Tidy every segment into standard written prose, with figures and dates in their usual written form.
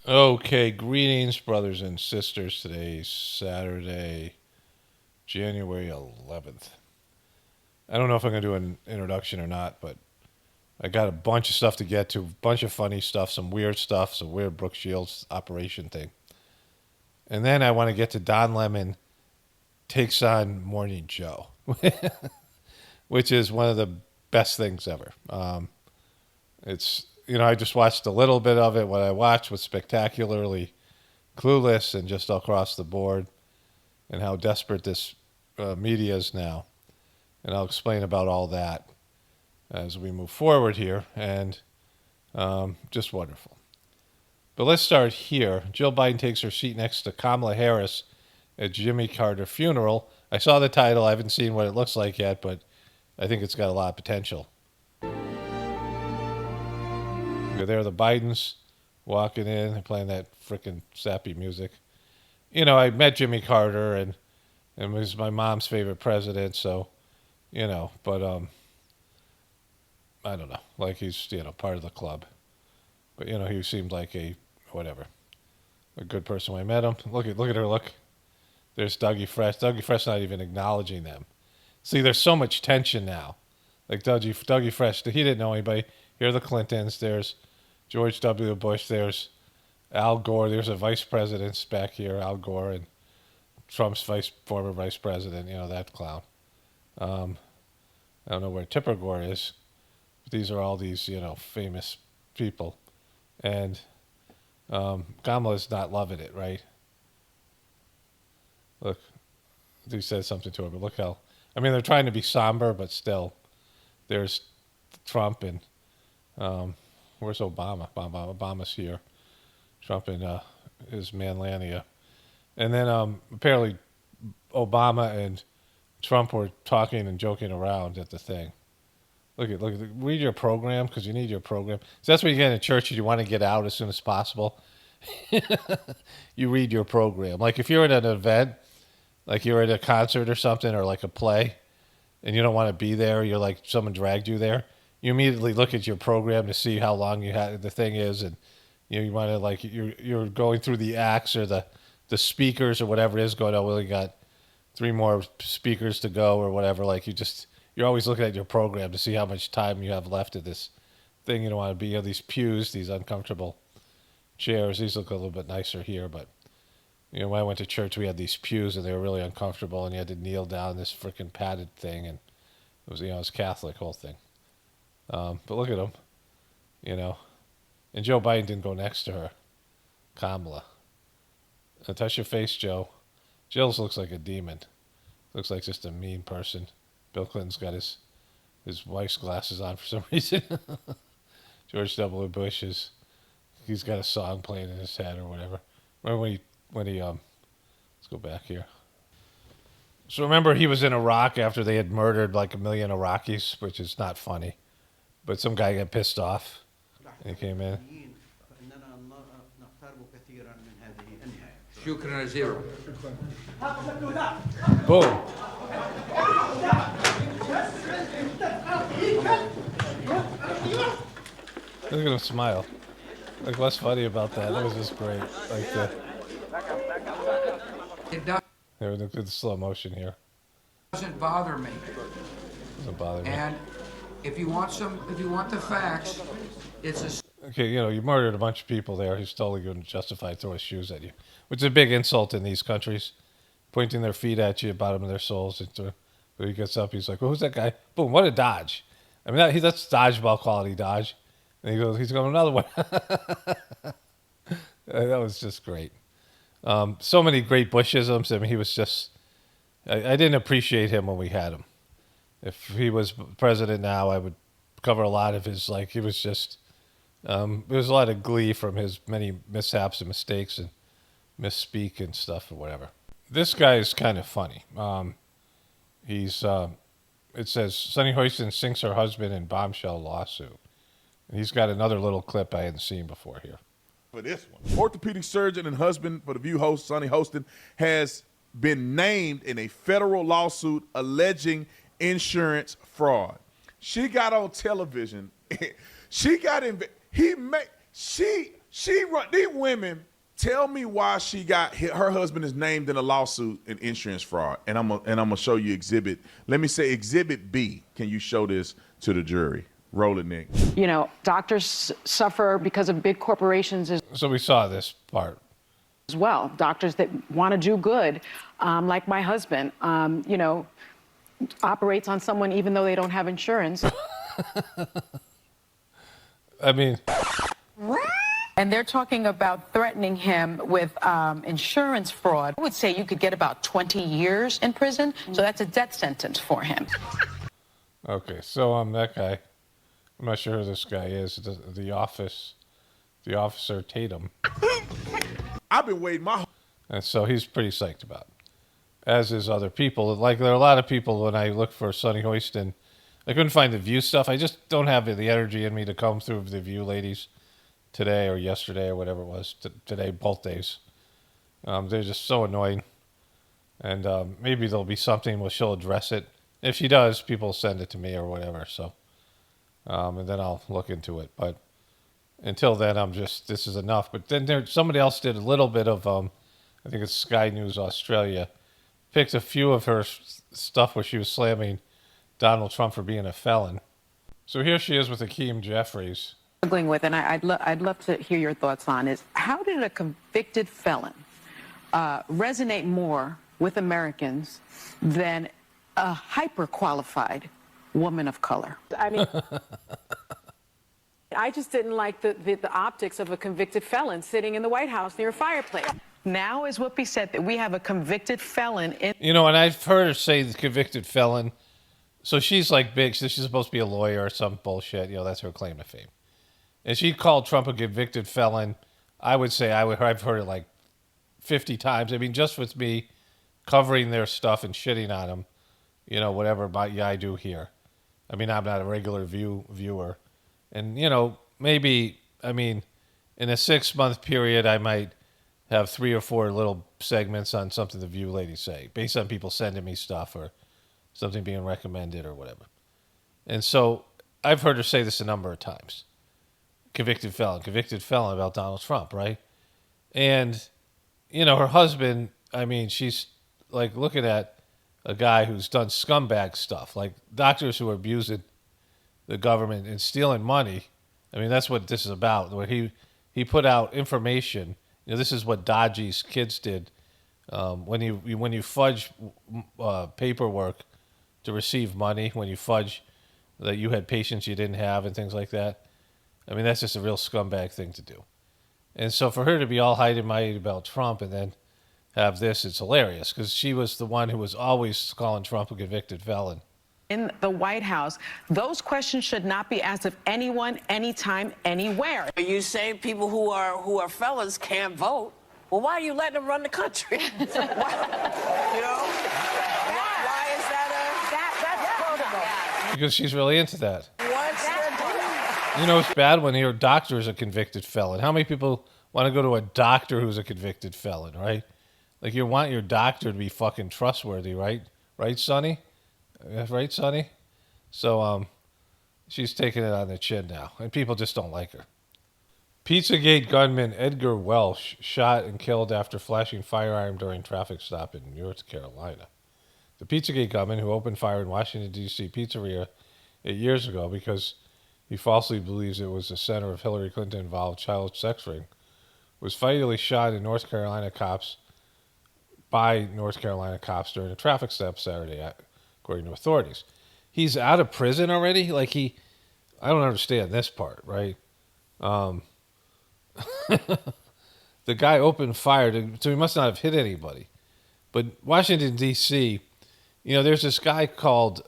Okay, greetings, brothers and sisters. Today's Saturday, January 11th. I don't know if I'm going to do an introduction or not, but I got a bunch of stuff to get to, a bunch of funny stuff, some weird Brook Shields operation thing. And then I want to get to Don Lemon takes on Morning Joe, which is one of the best things ever. I just watched a little bit of it. What I watched was spectacularly clueless and just across the board, and how desperate this media is now. And I'll explain about all that as we move forward here, and just wonderful. But let's start here. Jill Biden takes her seat next to Kamala Harris at Jimmy Carter funeral. I saw the title. I haven't seen what it looks like yet, but I think it's got a lot of potential. There are the Bidens walking in and playing that freaking sappy music. I met Jimmy Carter and was my mom's favorite president, so, but I don't know. Like he's, part of the club. But, he seemed like a good person when I met him. Look at her look. There's Dougie Fresh. Dougie Fresh not even acknowledging them. See, there's so much tension now. Like Dougie Fresh, he didn't know anybody. Here are the Clintons. There's George W. Bush. There's Al Gore. There's a vice president back here, Al Gore, and Trump's former vice president, that clown. I don't know where Tipper Gore is. But these are all these, famous people. And Kamala's not loving it, right? Look, he said something to her, but look how... they're trying to be somber, but still, there's Trump and... where's Obama? Obama's here. Trump and his Manlania. And then apparently Obama and Trump were talking and joking around at the thing. Look at read your program, because you need your program. So that's when you get in church and you want to get out as soon as possible. You read your program. Like if you're at an event, like you're at a concert or something, or like a play, and you don't want to be there, you're like someone dragged you there. You immediately look at your program to see how long the thing is, and you want to you're going through the acts or the speakers or whatever it is, going, oh, well, you got 3 more speakers to go or whatever. You're always looking at your program to see how much time you have left of this thing. You don't want to be in these pews, these uncomfortable chairs. These look a little bit nicer here, but when I went to church, we had these pews and they were really uncomfortable, and you had to kneel down this freaking padded thing, and it was, it was Catholic whole thing. But look at him, and Joe Biden didn't go next to her, Kamala. Touch your face, Joe. Jill looks like a demon. Looks like just a mean person. Bill Clinton's got his wife's glasses on for some reason. George W. Bush he's got a song playing in his head or whatever. Remember when he let's go back here. So remember he was in Iraq after they had murdered like 1 million Iraqis, which is not funny. But some guy got pissed off and he came in. Boom. Look at him smile. Like, what's funny about that? That was just great. Here, look at the slow motion here. Doesn't bother me. Doesn't bother me. And if you want the facts, it's a... Okay, you murdered a bunch of people there. He's totally going to justify throwing his shoes at you, which is a big insult in these countries, pointing their feet at you, bottom of their souls. But he gets up, he's like, well, who's that guy? Boom, what a dodge. That's dodgeball quality dodge. And he's going, another one. That was just great. So many great Bushisms. He was just, I didn't appreciate him when we had him. If he was president now, I would cover a lot of his, he was just, there was a lot of glee from his many mishaps and mistakes and misspeak and stuff or whatever. This guy is kind of funny. It says, Sunny Hostin sinks her husband in bombshell lawsuit. And he's got another little clip I hadn't seen before here. For this one, orthopedic surgeon and husband for the View host, Sunny Hostin, has been named in a federal lawsuit alleging insurance fraud. She got on television. She These women tell me why she got her husband is named in a lawsuit in insurance fraud, and I'm gonna show you exhibit. Let me say exhibit B. Can you show this to the jury? Roll it, Nick. You know, doctors suffer because of big corporations So we saw this part. as well. Doctors that want to do good, like my husband, you know, operates on someone even though they don't have insurance. I mean, And they're talking about threatening him with insurance fraud. I would say you could get about 20 years in prison, so that's a death sentence for him. okay, so that guy, I'm not sure who this guy is. The officer Tatum. I've been waiting my And so he's pretty psyched about it, as is other people. Like, there are a lot of people, when I look for Sunny Hostin, I couldn't find the View stuff. I just don't have the energy in me to comb through the View ladies today or yesterday or whatever it was. Today, both days. They're just so annoying. And maybe there'll be something where she'll address it. If she does, people send it to me or whatever. So, and then I'll look into it. But until then, this is enough. But then somebody else did a little bit of, I think it's Sky News Australia, picked a few of her stuff where she was slamming Donald Trump for being a felon. So here she is with Akeem Jeffries. Struggling with, and I'd love to hear your thoughts on, is how did a convicted felon resonate more with Americans than a hyper-qualified woman of color? I mean, I just didn't like the optics of a convicted felon sitting in the White House near a fireplace. Now, as Whoopi said, that we have a convicted felon in... You know, and I've heard her say the convicted felon. So she's like big. So she's supposed to be a lawyer or some bullshit. You know, that's her claim to fame. And she called Trump a convicted felon. I would say I've heard it like 50 times. I mean, just with me covering their stuff and shitting on them, you know, whatever I do here. I mean, I'm not a regular viewer. And, you know, maybe, I mean, in a 6-month period, I might have 3 or 4 little segments on something the View ladies say, based on people sending me stuff or something being recommended or whatever. And so I've heard her say this a number of times. Convicted felon about Donald Trump, right? And, you know, her husband, I mean, she's like looking at a guy who's done scumbag stuff, like doctors who are abusing the government and stealing money. I mean, that's what this is about, where he put out information. You know, this is what Dodgy's kids did when you fudge paperwork to receive money, when you fudge that you had patients you didn't have and things like that. I mean, that's just a real scumbag thing to do. And so for her to be all high-and-mighty about Trump and then have this, it's hilarious, because she was the one who was always calling Trump a convicted felon. In the White House, those questions should not be asked of anyone, anytime, anywhere. Are you saying people who are felons can't vote? Well, why are you letting them run the country? Why, you know? Why is that that's protocol? Because she's really into that. What's the deal? You know, it's bad when your doctor is a convicted felon. How many people want to go to a doctor who's a convicted felon, right? Like, you want your doctor to be fucking trustworthy, right? Right, Sonny? Right, Sonny? So, she's taking it on the chin now, and people just don't like her. Pizzagate gunman Edgar Welsh shot and killed after flashing firearm during traffic stop in North Carolina. The Pizzagate gunman, who opened fire in Washington, D.C. pizzeria 8 years ago because he falsely believes it was the center of Hillary Clinton-involved child sex ring, was fatally shot in by North Carolina cops during a traffic stop Saturday, according to authorities. He's out of prison already? Like, I don't understand this part, right? The guy opened fire, so he must not have hit anybody. But Washington, D.C., you know, there's this guy called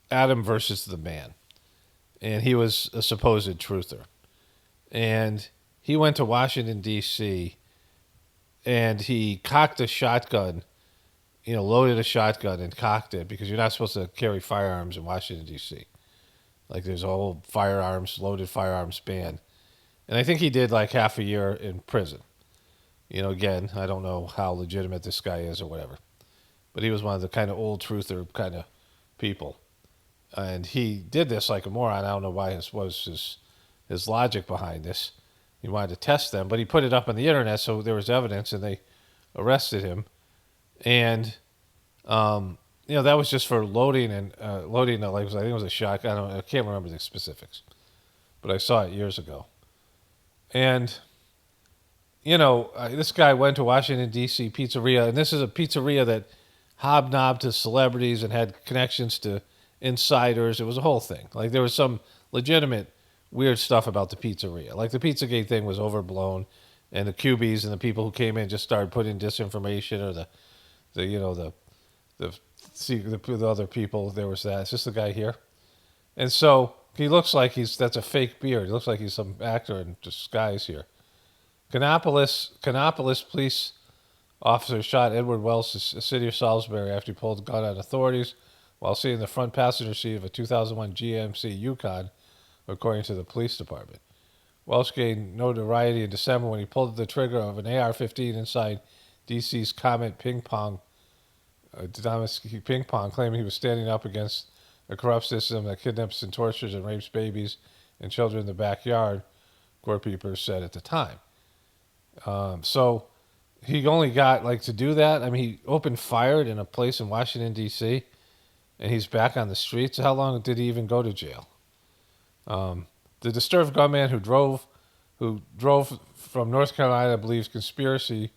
Adam versus the Man, and he was a supposed truther. And he went to Washington, D.C., and he cocked a shotgun, you know, loaded a shotgun and cocked it, because you're not supposed to carry firearms in Washington, D.C. Like, there's a whole loaded firearms ban. And I think he did like half a year in prison. You know, again, I don't know how legitimate this guy is or whatever. But he was one of the kind of old truther kind of people. And he did this like a moron. I don't know why his logic behind this. He wanted to test them, but he put it up on the internet, so there was evidence, and they arrested him. And that was just for loading and loading. I think it was a shot. I can't remember the specifics, but I saw it years ago. And this guy went to Washington D.C. pizzeria, and this is a pizzeria that hobnobbed to celebrities and had connections to insiders. It was a whole thing. Like, there was some legitimate weird stuff about the pizzeria. Like, the Pizzagate thing was overblown, and the QBs and the people who came in just started putting disinformation, or the other people. There was that. It's just the guy here, and so he looks like that's a fake beard. He looks like he's some actor in disguise here. Canopolis police officer shot Edward Wells, the city of Salisbury, after he pulled a gun on authorities while sitting in the front passenger seat of a 2001 GMC Yukon, according to the police department. Wells gained notoriety in December when he pulled the trigger of an AR-15 inside D.C.'s Comet Ping Pong, claiming he was standing up against a corrupt system that kidnaps and tortures and rapes babies and children in the backyard, court papers said at the time. So he only got, to do that. I mean, he opened fire in a place in Washington, D.C., and he's back on the streets. How long did he even go to jail? The disturbed gunman who drove from North Carolina believes conspiracy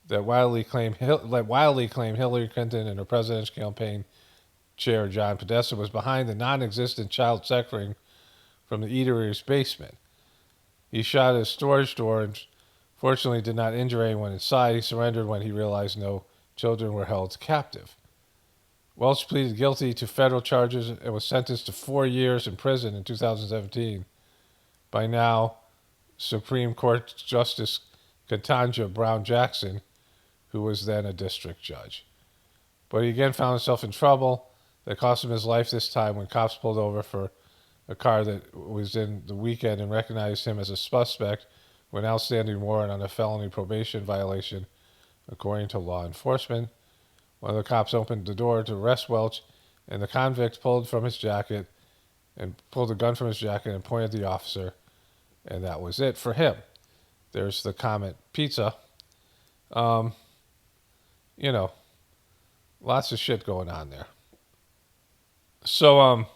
that wildly claimed Hillary Clinton and her presidential campaign chair, John Podesta, was behind the non-existent child sex ring from the eatery's basement. He shot at a storage door and fortunately did not injure anyone inside. He surrendered when he realized no children were held captive. Welch pleaded guilty to federal charges and was sentenced to 4 years in prison in 2017 by now Supreme Court Justice Ketanji Brown Jackson, who was then a district judge. But he again found himself in trouble that cost him his life this time when cops pulled over for a car that was in the weekend and recognized him as a suspect with an outstanding warrant on a felony probation violation, according to law enforcement. One of the cops opened the door to arrest Welch, and the convict pulled a gun from his jacket and pointed at the officer, and that was it for him. There's the Comet Pizza. Lots of shit going on there. So,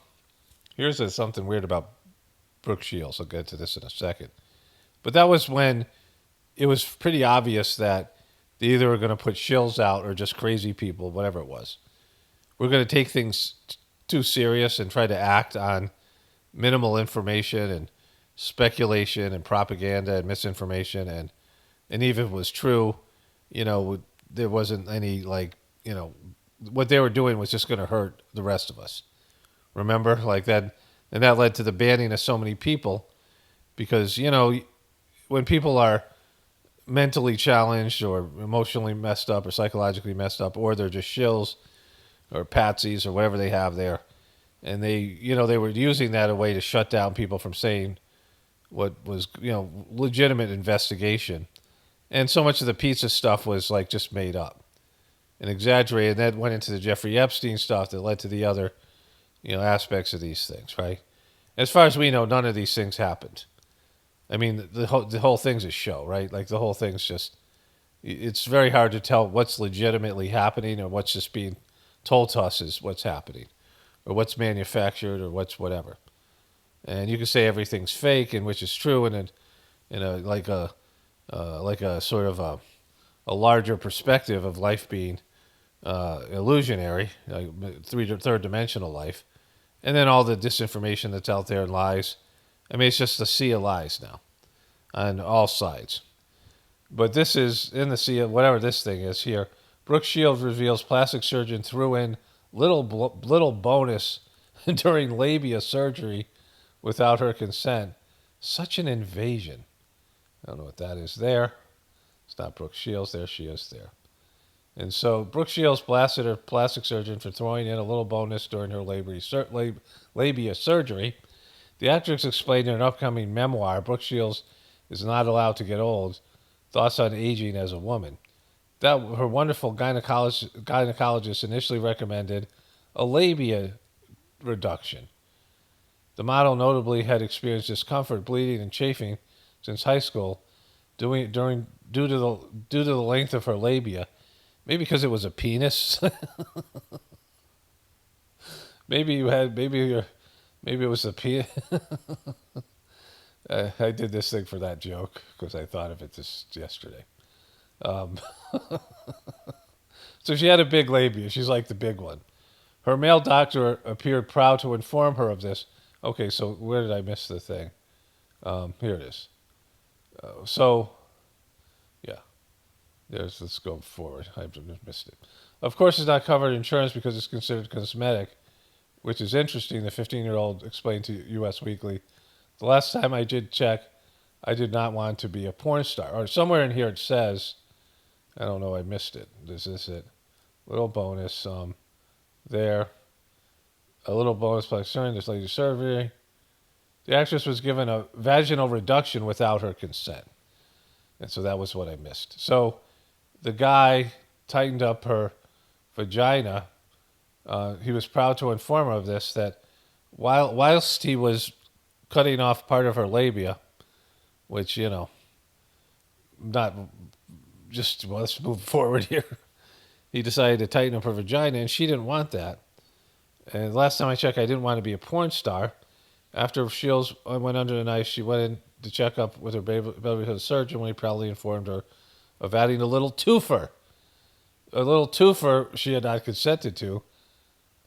here's something weird about Brook Shields. I'll get to this in a second. But that was when it was pretty obvious that they either were going to put shills out or just crazy people, whatever it was. We're going to take things too serious and try to act on minimal information and speculation and propaganda and misinformation. And even if it was true, there wasn't any, what they were doing was just going to hurt the rest of us. Remember? Like that. And that led to the banning of so many people because, when people are mentally challenged or emotionally messed up or psychologically messed up, or they're just shills or patsies or whatever they have there, and they were using that a way to shut down people from saying what was, legitimate investigation. And so much of the pizza stuff was just made up and exaggerated. And that went into the Jeffrey Epstein stuff that led to the other, aspects of these things, right? As far as we know, none of these things happened. I mean, the whole thing's a show, right? The whole thing's just, it's very hard to tell what's legitimately happening or what's just being told to us is what's happening or what's manufactured or what's whatever. And you can say everything's fake, and which is true, and in a sort of a larger perspective of life being illusionary, third dimensional life, and then all the disinformation that's out there and lies. I mean, it's just a sea of lies now on all sides. But this is in the sea of whatever this thing is here. Brook Shields reveals plastic surgeon threw in little bonus during labia surgery without her consent. Such an invasion. I don't know what that is there. It's not Brook Shields. There she is there. And so Brook Shields blasted her plastic surgeon for throwing in a little bonus during her labia surgery. The actress explained in an upcoming memoir, Brook Shields is not allowed to get old, thoughts on aging as a woman. That her wonderful gynecologist initially recommended a labia reduction. The model notably had experienced discomfort, bleeding, and chafing since high school, due to the length of her labia. Maybe because it was a penis. maybe it was a penis. I did this thing for that joke because I thought of it just yesterday. So she had a big labia. She's like the big one. Her male doctor appeared proud to inform her of this. Okay, so where did I miss the thing? Here it is. Yeah. Let's go forward. I missed it. Of course, it's not covered in insurance because it's considered cosmetic, which is interesting. The 15-year-old explained to U.S. Weekly, the last time I did check, I did not want to be a porn star. Or somewhere in here it says, I don't know, I missed it. This is it. Little bonus. There. A little bonus by concerning this lady's surgery. The actress was given a vaginal reduction without her consent. And so that was what I missed. So the guy tightened up her vagina. He was proud to inform her of this, that whilst he was cutting off part of her labia, which, not just, well, let's move forward here. He decided to tighten up her vagina, and she didn't want that. And last time I checked, I didn't want to be a porn star. After Shields went under the knife, she went in to check up with her Beverly surgeon when he proudly informed her of adding a little twofer. A little twofer she had not consented to.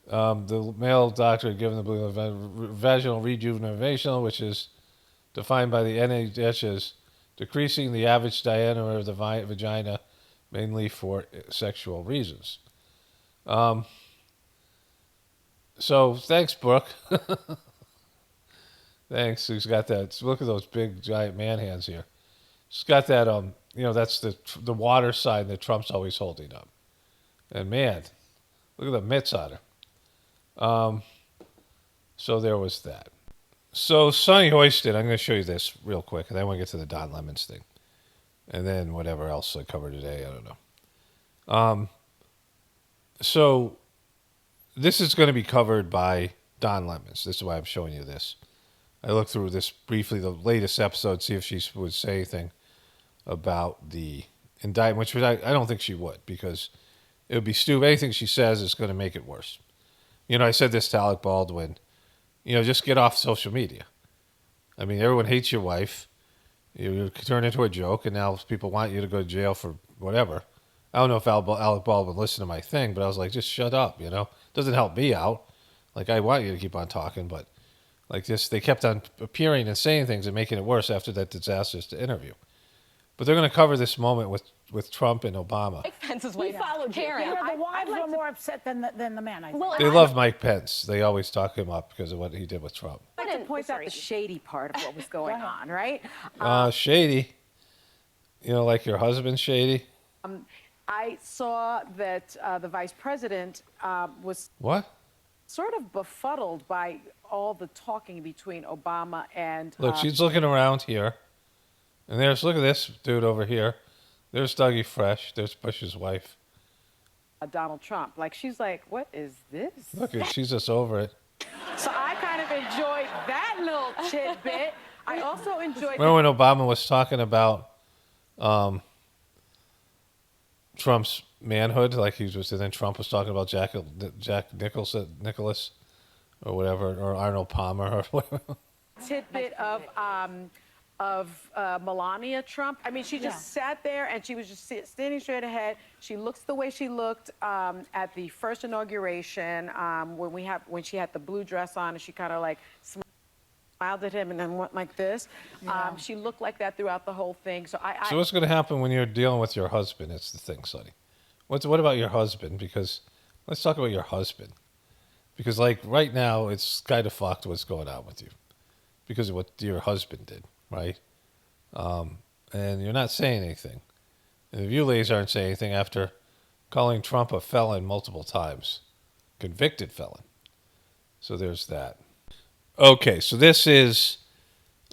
The male doctor had given the vaginal rejuvenation, which is defined by the NIH as decreasing the average diameter of the vagina, mainly for sexual reasons. So thanks, Brooke. Thanks. He's got that. Look at those big giant man hands here. She's got that. That's the water sign that Trump's always holding up. And man, look at the mitts on her. So there was that. So Sunny Hostin, I'm going to show you this real quick, and then I want to get to the Don Lemons thing, and then whatever else I cover today. I don't know. So this is going to be covered by Don Lemons. This is why I'm showing you this. I looked through this briefly, the latest episode, see if she would say anything about the indictment, which I don't think she would, because it would be stupid. Anything she says is going to make it worse. I said this to Alec Baldwin. Just get off social media. I mean, everyone hates your wife. You turn into a joke, and now people want you to go to jail for whatever. I don't know if Alec Baldwin listened to my thing, but I was like, just shut up, It doesn't help me out. Like, I want you to keep on talking, but like this, they kept on appearing and saying things and making it worse after that disastrous interview. But they're going to cover this moment with Trump and Obama. Mike Pence's way followed Karen. Yeah, the wives were more upset than the man, I think. Well, They love Mike Pence. They always talk him up because of what he did with Trump. I'd like to point out the shady part of what was going on, right? Shady. Like your husband, shady? I saw that the vice president was What? sort of befuddled by all the talking between Obama and... Look, she's looking around here. And look at this dude over here. There's Dougie Fresh. There's Bush's wife. Donald Trump. Like, she's like, what is this? Look, she's just over it. So I kind of enjoyed that little tidbit. I also enjoyed... Remember when Obama was talking about Trump's manhood? Like and then Trump was talking about Jack Nicholas or whatever, or Arnold Palmer or whatever. Tidbit of Melania Trump. I mean, she just sat there and she was just standing straight ahead. She looks the way she looked at the first inauguration when she had the blue dress on and she kind of like smiled at him and then went like this. Yeah. She looked like that throughout the whole thing. So So what's going to happen when you're dealing with your husband? It's the thing, Sonny. What about your husband? Because let's talk about your husband. Because like right now, it's kind of fucked what's going on with you because of what your husband did. Right? And you're not saying anything. And if you ladies aren't saying anything after calling Trump a felon multiple times, convicted felon. So there's that. Okay, so this is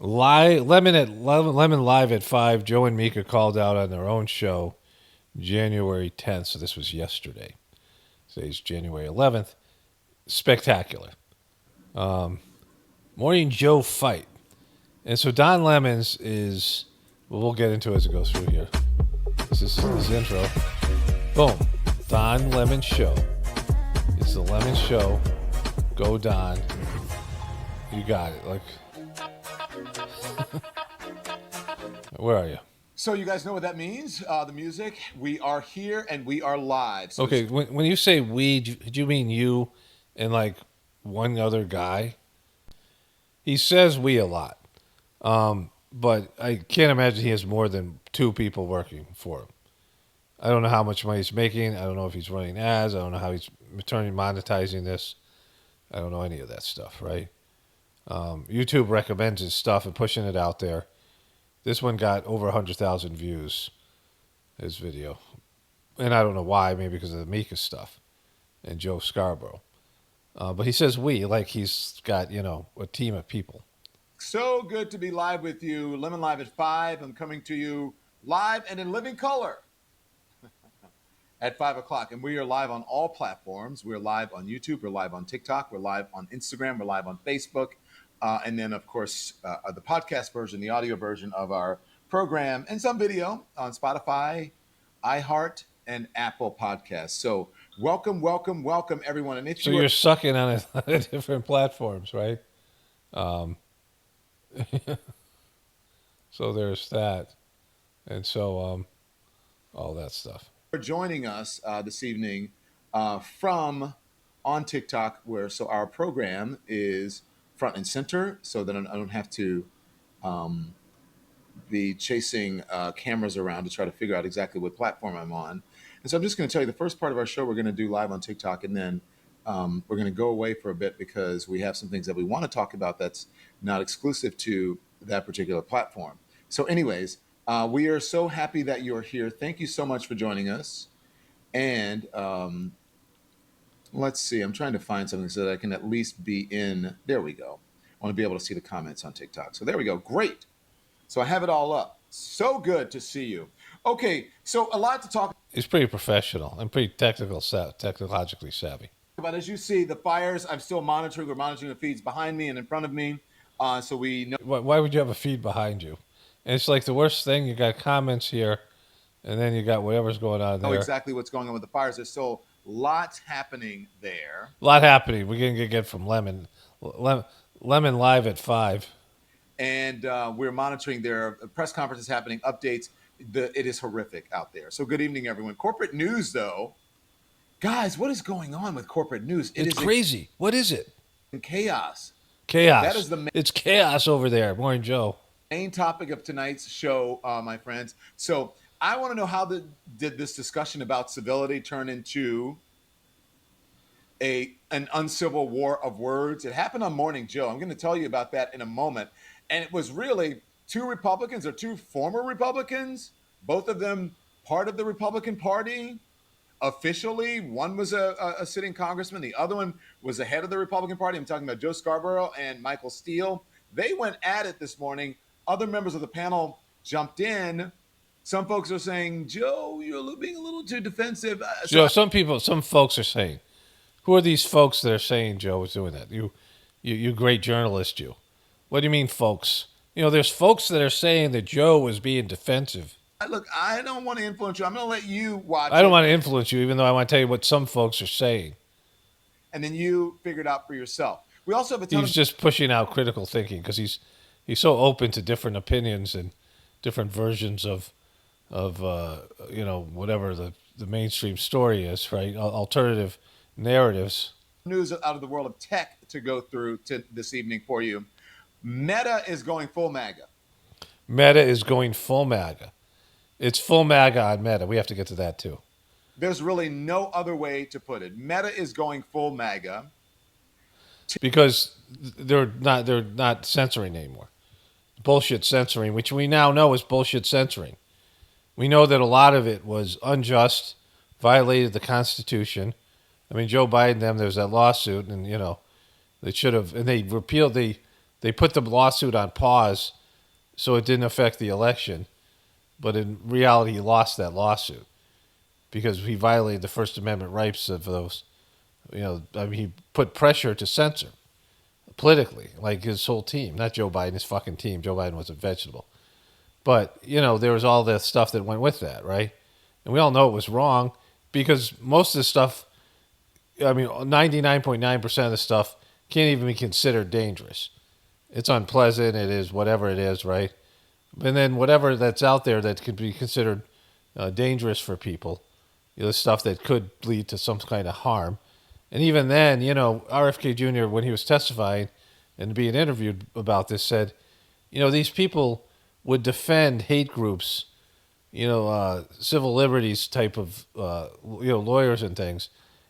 Lemon Live at 5. Joe and Mika called out on their own show January 10th. So this was yesterday. Today's January 11th. Spectacular. Morning Joe fight. And so Don Lemons is, well, we'll get into it as it goes through here. This is his intro. Boom. Don Lemons Show. It's the Lemons Show. Go Don. You got it. Like, where are you? So you guys know what that means? The music. We are here and we are live. So Okay, when you say we, do you mean you and like one other guy? He says we a lot. But I can't imagine he has more than 2 people working for him. I don't know how much money he's making. I don't know if he's running ads. I don't know how he's monetizing this. I don't know any of that stuff, right? YouTube recommends his stuff and pushing it out there. This one got over 100,000 views, his video. And I don't know why, maybe because of the Mika stuff and Joe Scarborough. But he says we, like he's got, a team of people. So good to be live with you. Lemon Live at 5. I'm coming to you live and in living color at 5 o'clock. And we are live on all platforms. We're live on YouTube. We're live on TikTok. We're live on Instagram. We're live on Facebook. And then, of course, the podcast version, the audio version of our program, and some video on Spotify, iHeart, and Apple Podcasts. So welcome, everyone. And So you're sucking on it different platforms, right? So there's that. And so all that stuff. For joining us this evening from on TikTok, where so our program is front and center, so that I don't have to be chasing cameras around to try to figure out exactly what platform I'm on. And so I'm just going to tell you the first part of our show we're going to do live on TikTok, and then we're going to go away for a bit because we have some things that we want to talk about that's not exclusive to that particular platform. So anyways, we are so happy that you're here. Thank you so much for joining us. And let's see, I'm trying to find something so that I can at least be in. There we go. I want to be able to see the comments on TikTok. So there we go. Great. So I have it all up. So good to see you. Okay, so a lot to talk He's pretty professional and pretty technologically savvy. about. As you see, the fires, I'm still monitoring. We're monitoring the feeds behind me and in front of me. So we know. Why would you have a feed behind you? And it's like the worst thing. You got comments here, and then you got whatever's going on there. Know exactly what's going on with the fires. There's still lots happening there. A lot happening. We're going to get from Lemon live at 5. And we're monitoring their press conferences happening, updates. It is horrific out there. So good evening, everyone. Corporate news, though. Guys, what is going on with corporate news? It's crazy. What is it? Chaos. Chaos. That is the It's chaos over there. Morning, Joe. main topic of tonight's show, my friends. So I want to know how did this discussion about civility turn into an uncivil war of words? It happened on Morning Joe. I'm going to tell you about that in a moment. And it was really 2 Republicans or 2 former Republicans, both of them part of the Republican Party. Officially, one was a sitting congressman. The other one was the head of the Republican Party. I'm talking about Joe Scarborough and Michael Steele. They went at it this morning. Other members of the panel jumped in. Some folks are saying, Joe, you're being a little too defensive. Joe, some folks are saying, who are these folks that are saying Joe was doing that? You great journalist, you. What do you mean, folks? There's folks that are saying that Joe was being defensive. Look, I don't want to influence you. I'm going to let you watch it. I don't want to influence you, even though I want to tell you what some folks are saying. And then you figure it out for yourself. We also have a ton He's just pushing out critical thinking because he's so open to different opinions and different versions of whatever the mainstream story is, right? Alternative narratives. News out of the world of tech to go through this evening for you. Meta is going full MAGA. Meta is going full MAGA. It's full MAGA on Meta. We have to get to that too. There's really no other way to put it. Meta is going full MAGA because they're not censoring anymore. Bullshit censoring, which we now know is bullshit censoring. We know that a lot of it was unjust, violated the Constitution. I mean, Joe Biden, there was that lawsuit, and they should have, and they repealed they put the lawsuit on pause so it didn't affect the election. But in reality, he lost that lawsuit because he violated the First Amendment rights of those. He put pressure to censor. politically, like his whole team, not Joe Biden, his fucking team. Joe Biden was a vegetable. But, there was all the stuff that went with that, right? And we all know it was wrong because most of the stuff, 99.9% of the stuff can't even be considered dangerous. It's unpleasant. It is whatever it is, right? And then whatever that's out there that could be considered dangerous for people, the stuff that could lead to some kind of harm. And even then, RFK Jr., when he was testifying and being interviewed about this, said, these people would defend hate groups, civil liberties type of, lawyers and things,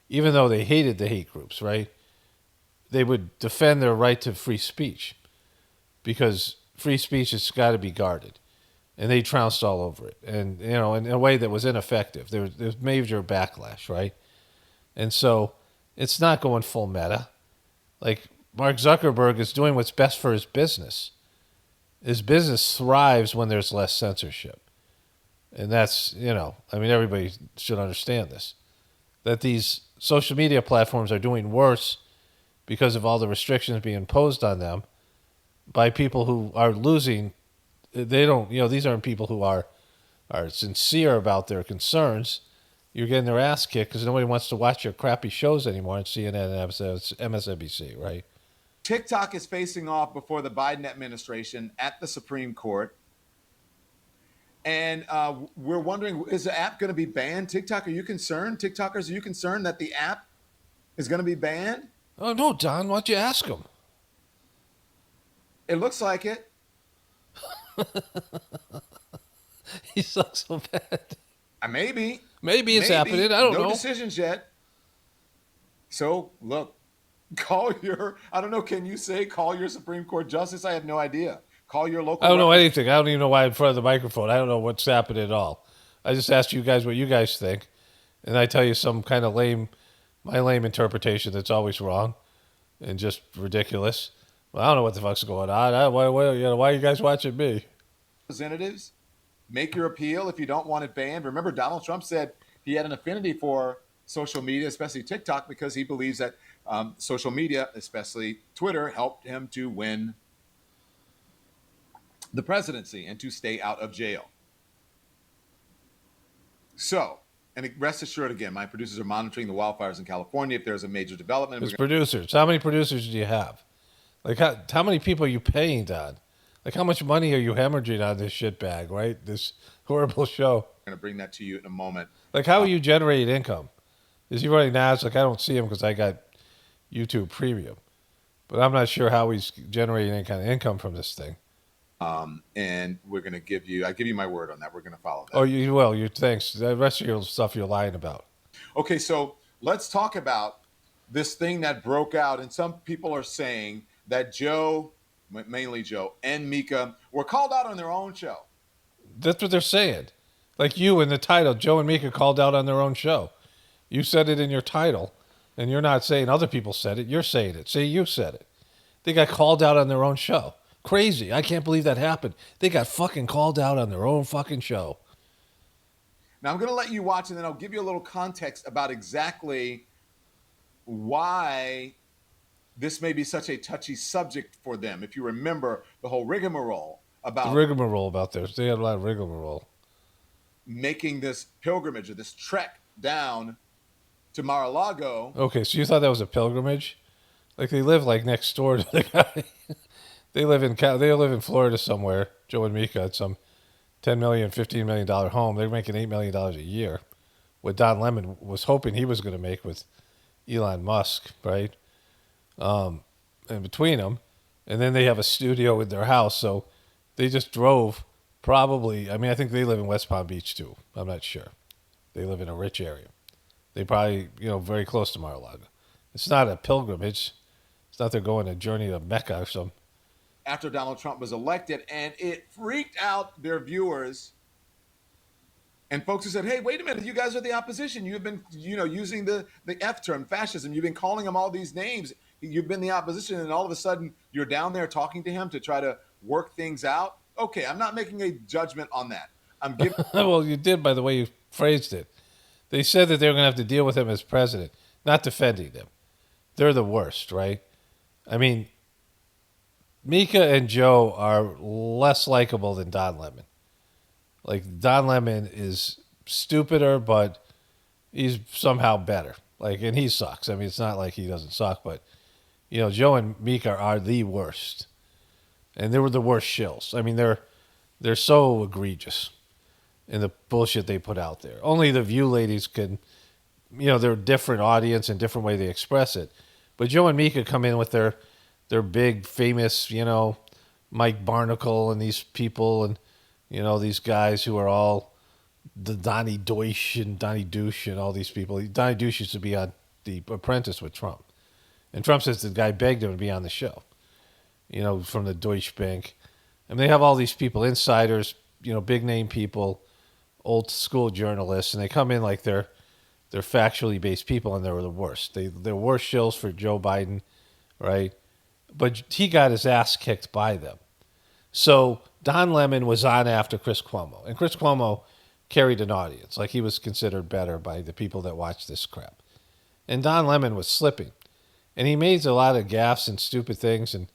even though they hated the hate groups, right? They would defend their right to free speech because free speech has got to be guarded. And they trounced all over it. And, in a way that was ineffective. There was major backlash, right? And so it's not going full meta. Like, Mark Zuckerberg is doing what's best for his business. His business thrives when there's less censorship. And that's, everybody should understand this. That these social media platforms are doing worse because of all the restrictions being imposed on them by people who are losing. They don't, these aren't people who are sincere about their concerns. You're getting their ass kicked because nobody wants to watch your crappy shows anymore on CNN and MSNBC, right? TikTok is facing off before the Biden administration at the Supreme Court. And we're wondering, is the app going to be banned? TikTok, are you concerned? TikTokers, are you concerned that the app is going to be banned? Oh, no, Don. Why don't you ask him? It looks like it. He sucks so bad. Maybe. Maybe it's happening. I don't know. No decisions yet. So, look, I don't know, can you say call your Supreme Court justice? I have no idea. Call your local. I don't know anything. I don't even know why I'm in front of the microphone. I don't know what's happening at all. I just asked you guys what you guys think, and I tell you some kind of my lame interpretation that's always wrong and just ridiculous. Well, I don't know what the fuck's going on. Why are you guys watching me? Representatives, make your appeal if you don't want it banned. Remember, Donald Trump said he had an affinity for social media, especially TikTok, because he believes that social media, especially Twitter, helped him to win the presidency and to stay out of jail. So, and rest assured, again, my producers are monitoring the wildfires in California. If there's a major development, As producers, how many producers do you have? Like, how many people are you paying, Don? Like, how much money are you hemorrhaging on this shit bag, right? This horrible show. I'm going to bring that to you in a moment. Like, how are you generating income? Is he running ads? Like, I don't see him because I got YouTube Premium. But I'm not sure how he's generating any kind of income from this thing. And we're going to give you my word on that. We're going to follow that. Oh, you will. Thanks. The rest of your stuff you're lying about. Okay, so let's talk about this thing that broke out. And some people are saying that Joe, mainly Joe, and Mika were called out on their own show. That's what they're saying. Like you in the title, Joe and Mika called out on their own show. You said it in your title, and you're not saying other people said it. You're saying it. Say you said it. They got called out on their own show. Crazy. I can't believe that happened. They got fucking called out on their own fucking show. Now, I'm going to let you watch, and then I'll give you a little context about exactly why this may be such a touchy subject for them. If you remember the whole rigmarole about this. They had a lot of rigmarole. Making this pilgrimage or this trek down to Mar-a-Lago. Okay, so you thought that was a pilgrimage? Like they live like next door to the guy. They live in Florida somewhere. Joe and Mika at some $10 million, $15 million home. They're making $8 million a year. What Don Lemon was hoping he was going to make with Elon Musk, right? And between them, and then they have a studio in their house. So they just drove. Probably. I mean, I think they live in West Palm Beach too. I'm not sure. They live in a rich area. They probably, very close to Mar-a-Lago. It's not a pilgrimage. It's not they're going a journey to Mecca or something. After Donald Trump was elected, and it freaked out their viewers and folks who said, hey, wait a minute, you guys are the opposition. You've been, using the F term, fascism. You've been calling him all these names. You've been the opposition, and all of a sudden you're down there talking to him to try to work things out. Okay, I'm not making a judgment on that. I'm giving. Well, you did by the way you phrased it. They said that they were going to have to deal with him as president, not defending them. They're the worst, right? I mean, Mika and Joe are less likable than Don Lemon. Like, Don Lemon is stupider, but he's somehow better. Like, and he sucks. I mean, it's not like he doesn't suck, but, you know, Joe and Mika are the worst. And they were the worst shills. I mean, they're so egregious in the bullshit they put out there. Only the View ladies can, you know, they're a different audience and different way they express it. But Joe and Mika come in with their big, famous, you know, Mike Barnacle and these people and, you know, these guys who are all the Donnie Deutsch and Donnie Douche and all these people. Donnie Douche used to be on The Apprentice with Trump. And Trump says the guy begged him to be on the show, you know, from the Deutsche Bank. And they have all these people, insiders, you know, big name people, old school journalists, and they come in like they're factually based people, and they're the worst. They're worse shills for Joe Biden, right? But he got his ass kicked by them. So Don Lemon was on after Chris Cuomo, and Chris Cuomo carried an audience. Like, he was considered better by the people that watched this crap. And Don Lemon was slipping, and he made a lot of gaffes and stupid things, and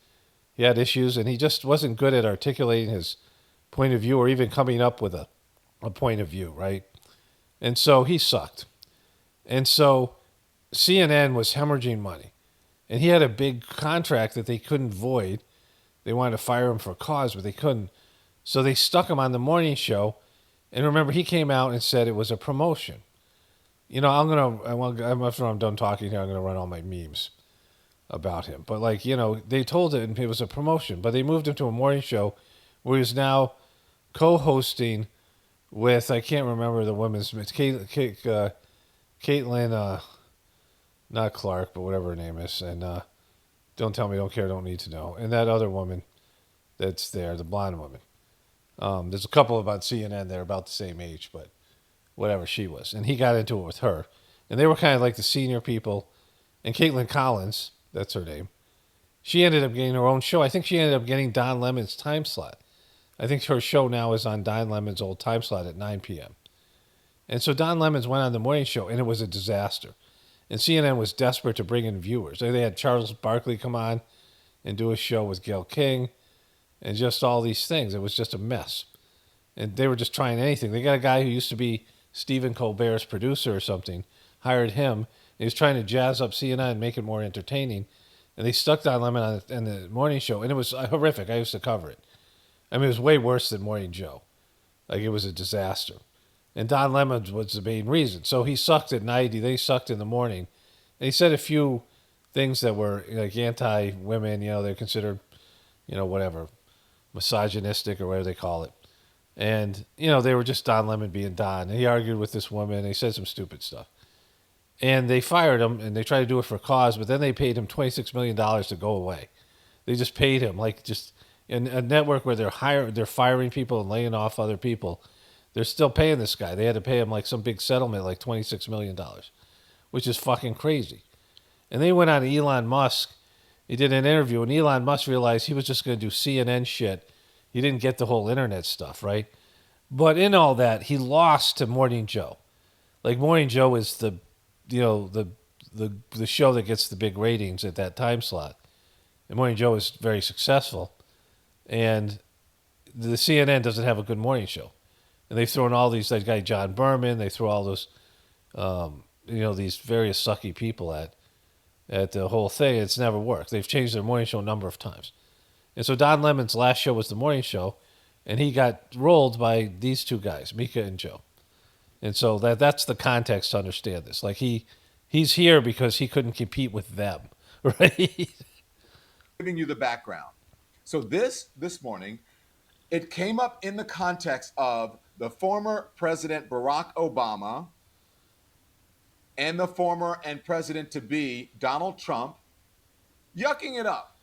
he had issues, and he just wasn't good at articulating his point of view or even coming up with a point of view, right? And so he sucked. And so CNN was hemorrhaging money. And he had a big contract that they couldn't void. They wanted to fire him for cause, but they couldn't. So they stuck him on the morning show. And remember, he came out and said it was a promotion. You know, after I'm done talking here, I'm going to run all my memes about him. But, like, you know, they told him it was a promotion. But they moved him to a morning show where he's now co-hosting with, I can't remember the women's, Caitlin, not Clark, but whatever her name is. And don't tell me, don't care, don't need to know. And that other woman that's there, the blonde woman. There's a couple about CNN that are about the same age, but whatever she was. And he got into it with her. And they were kind of like the senior people. And Caitlin Collins, that's her name, she ended up getting her own show. I think she ended up getting Don Lemon's time slot. I think her show now is on Don Lemon's old time slot at 9 p.m. And so Don Lemons went on the morning show, and it was a disaster. And CNN was desperate to bring in viewers. They had Charles Barkley come on and do a show with Gayle King and just all these things. It was just a mess. And they were just trying anything. They got a guy who used to be Stephen Colbert's producer or something, hired him. He was trying to jazz up CNN and make it more entertaining. And they stuck Don Lemon on the morning show, and it was horrific. I used to cover it. I mean, it was way worse than Morning Joe. Like, it was a disaster. And Don Lemon was the main reason. So he sucked at night. They sucked in the morning. And he said a few things that were, like, anti-women. You know, they're considered, you know, whatever, misogynistic or whatever they call it. And, you know, they were just Don Lemon being Don. And he argued with this woman. And he said some stupid stuff. And they fired him, and they tried to do it for cause, but then they paid him $26 million to go away. They just paid him, like, just in a network where they're firing people and laying off other people. They're still paying this guy. They had to pay him like some big settlement, like $26 million, which is fucking crazy. And they went on Elon Musk. He did an interview, and Elon Musk realized he was just going to do CNN shit. He didn't get the whole internet stuff, right? But in all that, he lost to Morning Joe. Like, Morning Joe is the show that gets the big ratings at that time slot. And Morning Joe is very successful. And the CNN doesn't have a good morning show. And they've thrown all these, that guy John Berman, they throw all those, these various sucky people at the whole thing. It's never worked. They've changed their morning show a number of times. And so Don Lemon's last show was the morning show, and he got rolled by these two guys, Mika and Joe. And so that's the context to understand this. Like, he's here because he couldn't compete with them, right? Giving you the background. So this morning, it came up in the context of the former President Barack Obama and the former and president-to-be Donald Trump yucking it up.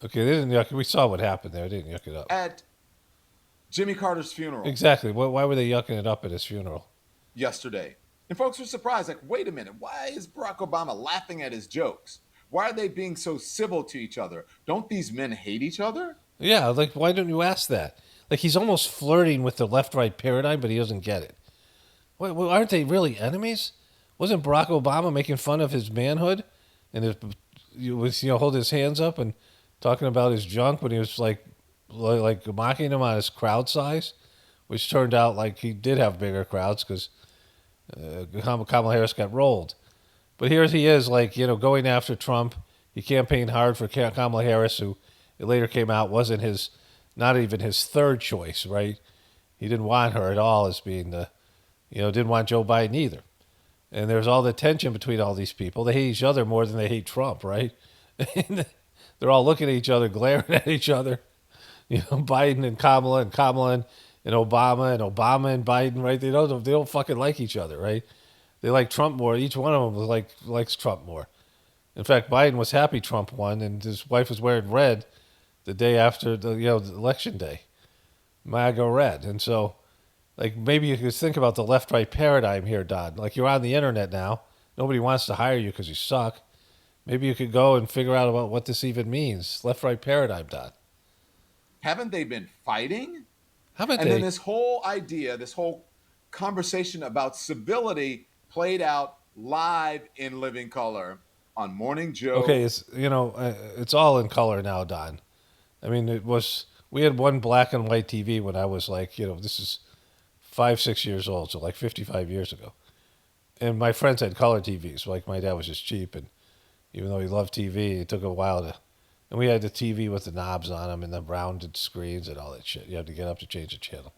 Okay, they didn't yuck it. We saw what happened there. They didn't yuck it up. At Jimmy Carter's funeral. Exactly. Why were they yucking it up at his funeral? Yesterday. And folks were surprised, like, wait a minute, why is Barack Obama laughing at his jokes? Why are they being so civil to each other? Don't these men hate each other? Yeah, like, why don't you ask that? Like, he's almost flirting with the left-right paradigm, but he doesn't get it. Well, aren't they really enemies? Wasn't Barack Obama making fun of his manhood? And he was, holding his hands up and talking about his junk when he was like mocking him on his crowd size, which turned out like he did have bigger crowds because Kamala Harris got rolled. But here he is, like, going after Trump. He campaigned hard for Kamala Harris, who it later came out wasn't not even his third choice, right? He didn't want her at all as being didn't want Joe Biden either. And there's all the tension between all these people. They hate each other more than they hate Trump, right? They're all looking at each other, glaring at each other. Biden and Kamala and Obama and Biden, right? They don't fucking like each other, right? They like Trump more. Each one of them likes Trump more. In fact, Biden was happy Trump won, and his wife was wearing red the day after the election day, MAGA red. And so, like, maybe you could think about the left-right paradigm here, Don. Like, you're on the internet now. Nobody wants to hire you because you suck. Maybe you could go and figure out about what this even means. Left-right paradigm, Don. Haven't they been fighting? Haven't And they? then this whole idea, this whole conversation about civility played out live in living color on Morning Joe. Okay, it's all in color now, Don. I mean, we had one black and white TV when I was like, this is 5-6 years old, so like 55 years ago. And my friends had color TVs. Like, my dad was just cheap, and even though he loved TV, it took a while and we had the TV with the knobs on them and the rounded screens and all that shit. You had to get up to change the channel.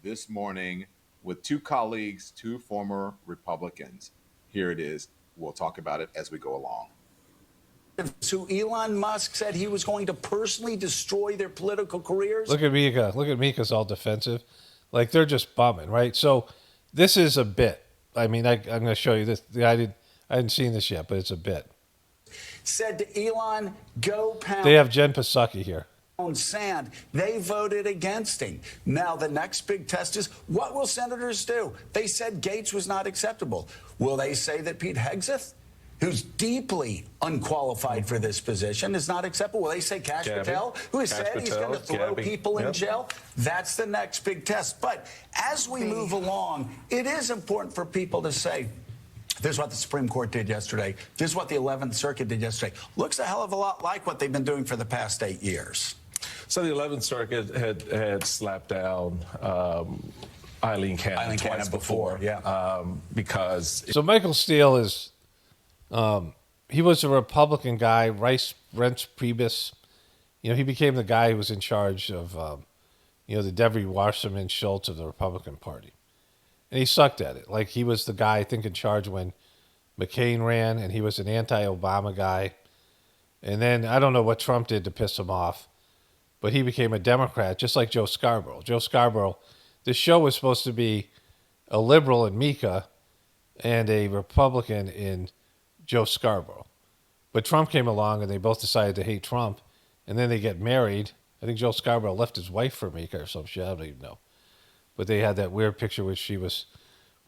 This morning with two colleagues, two former Republicans. Here it is. We'll talk about it as we go along. Who Elon Musk said he was going to personally destroy their political careers. Look at Mika. Look at Mika's all defensive. Like, they're just bumming, right? So this is a bit. I mean, I'm going to show you this. I hadn't seen this yet, but it's a bit. Said to Elon, go pound. They have Jen Psaki here. Sand. They voted against him. Now the next big test is, what will senators do? They said Gates was not acceptable. Will they say that Pete Hegseth, who's deeply unqualified for this position, is not acceptable? Will they say Kash Patel, who has said he's going to throw people in jail? That's the next big test. But as we move along, it is important for people to say, this is what the Supreme Court did yesterday. This is what the 11th Circuit did yesterday. Looks a hell of a lot like what they've been doing for the past 8 years. So the 11th Circuit had slapped down Eileen Cannon twice before. Because... So Michael Steele is... he was a Republican guy, Reince Priebus. He became the guy who was in charge of, the Debbie Wasserman Schultz of the Republican Party. And he sucked at it. Like, he was the guy, I think, in charge when McCain ran, and he was an anti-Obama guy. And then, I don't know what Trump did to piss him off, but he became a Democrat, just like Joe Scarborough. Joe Scarborough, this show was supposed to be a liberal in Mika and a Republican in Joe Scarborough. But Trump came along, and they both decided to hate Trump, and then they get married. I think Joe Scarborough left his wife for Mika or some shit. I don't even know. But they had that weird picture where she was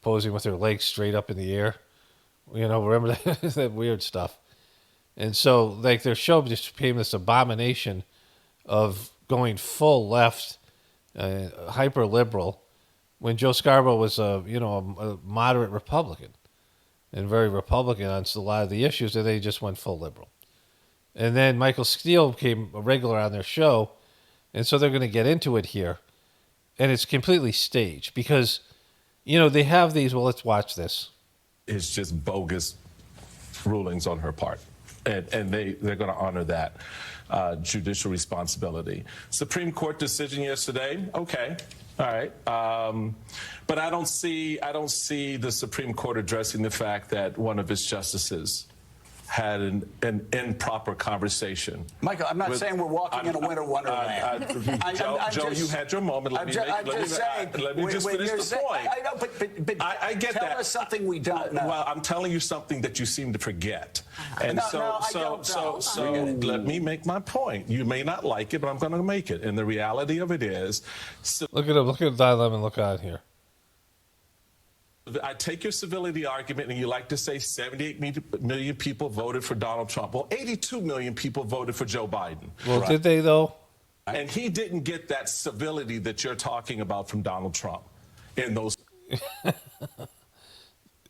posing with her legs straight up in the air. Remember that, that weird stuff. And so, like, their show just became this abomination of going full left, hyper liberal, when Joe Scarborough was a moderate Republican and very Republican on a lot of the issues, and they just went full liberal. And then Michael Steele became a regular on their show, and so they're going to get into it here. And it's completely staged because, they have these, well, let's watch this. It's just bogus rulings on her part. And they're going to honor that judicial responsibility. Supreme Court decision yesterday, okay, all right. But I don't see the Supreme Court addressing the fact that one of its justices had an improper conversation. Michael, I'm not saying we're walking in a winter wonderland. Joe, you had your moment. Let me just finish the point. I know, but I get that. Tell us something we don't know. Well, I'm telling you something that you seem to forget. And so let me make my point. You may not like it, but I'm going to make it. And the reality of it is... Look at him. Look at Don Lemon. Look on here. I take your civility argument, and you like to say 78 million people voted for Donald Trump. Well, 82 million people voted for Joe Biden. Well, did they, though? And he didn't get that civility that you're talking about from Donald Trump in those...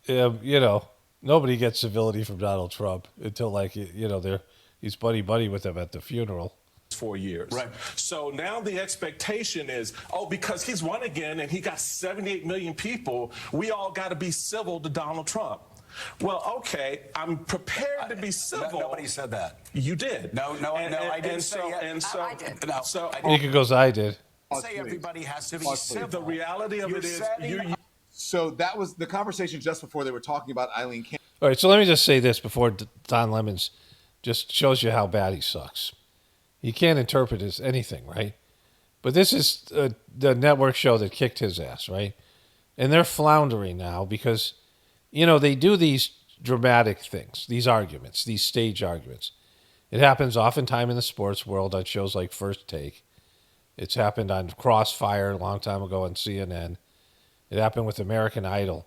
Nobody gets civility from Donald Trump until, they're he's buddy with them at the funeral. 4 years. Right. So now the expectation is, because he's won again and he got 78 million people, we all got to be civil to Donald Trump. Well, okay, I'm prepared to be civil. Nobody said that. You did. No, I didn't say that. I did. No, So He goes, I did. say everybody has to be civil. the reality of it is, So that was the conversation just before they were talking about Eileen Cannon. All right, so let me just say this before Don Lemons just shows you how bad he sucks. He can't interpret his anything, right? But this is the network show that kicked his ass, right? And they're floundering now because, they do these dramatic things, these arguments, these stage arguments. It happens oftentimes in the sports world on shows like First Take. It's happened on Crossfire a long time ago on CNN. It happened with American Idol.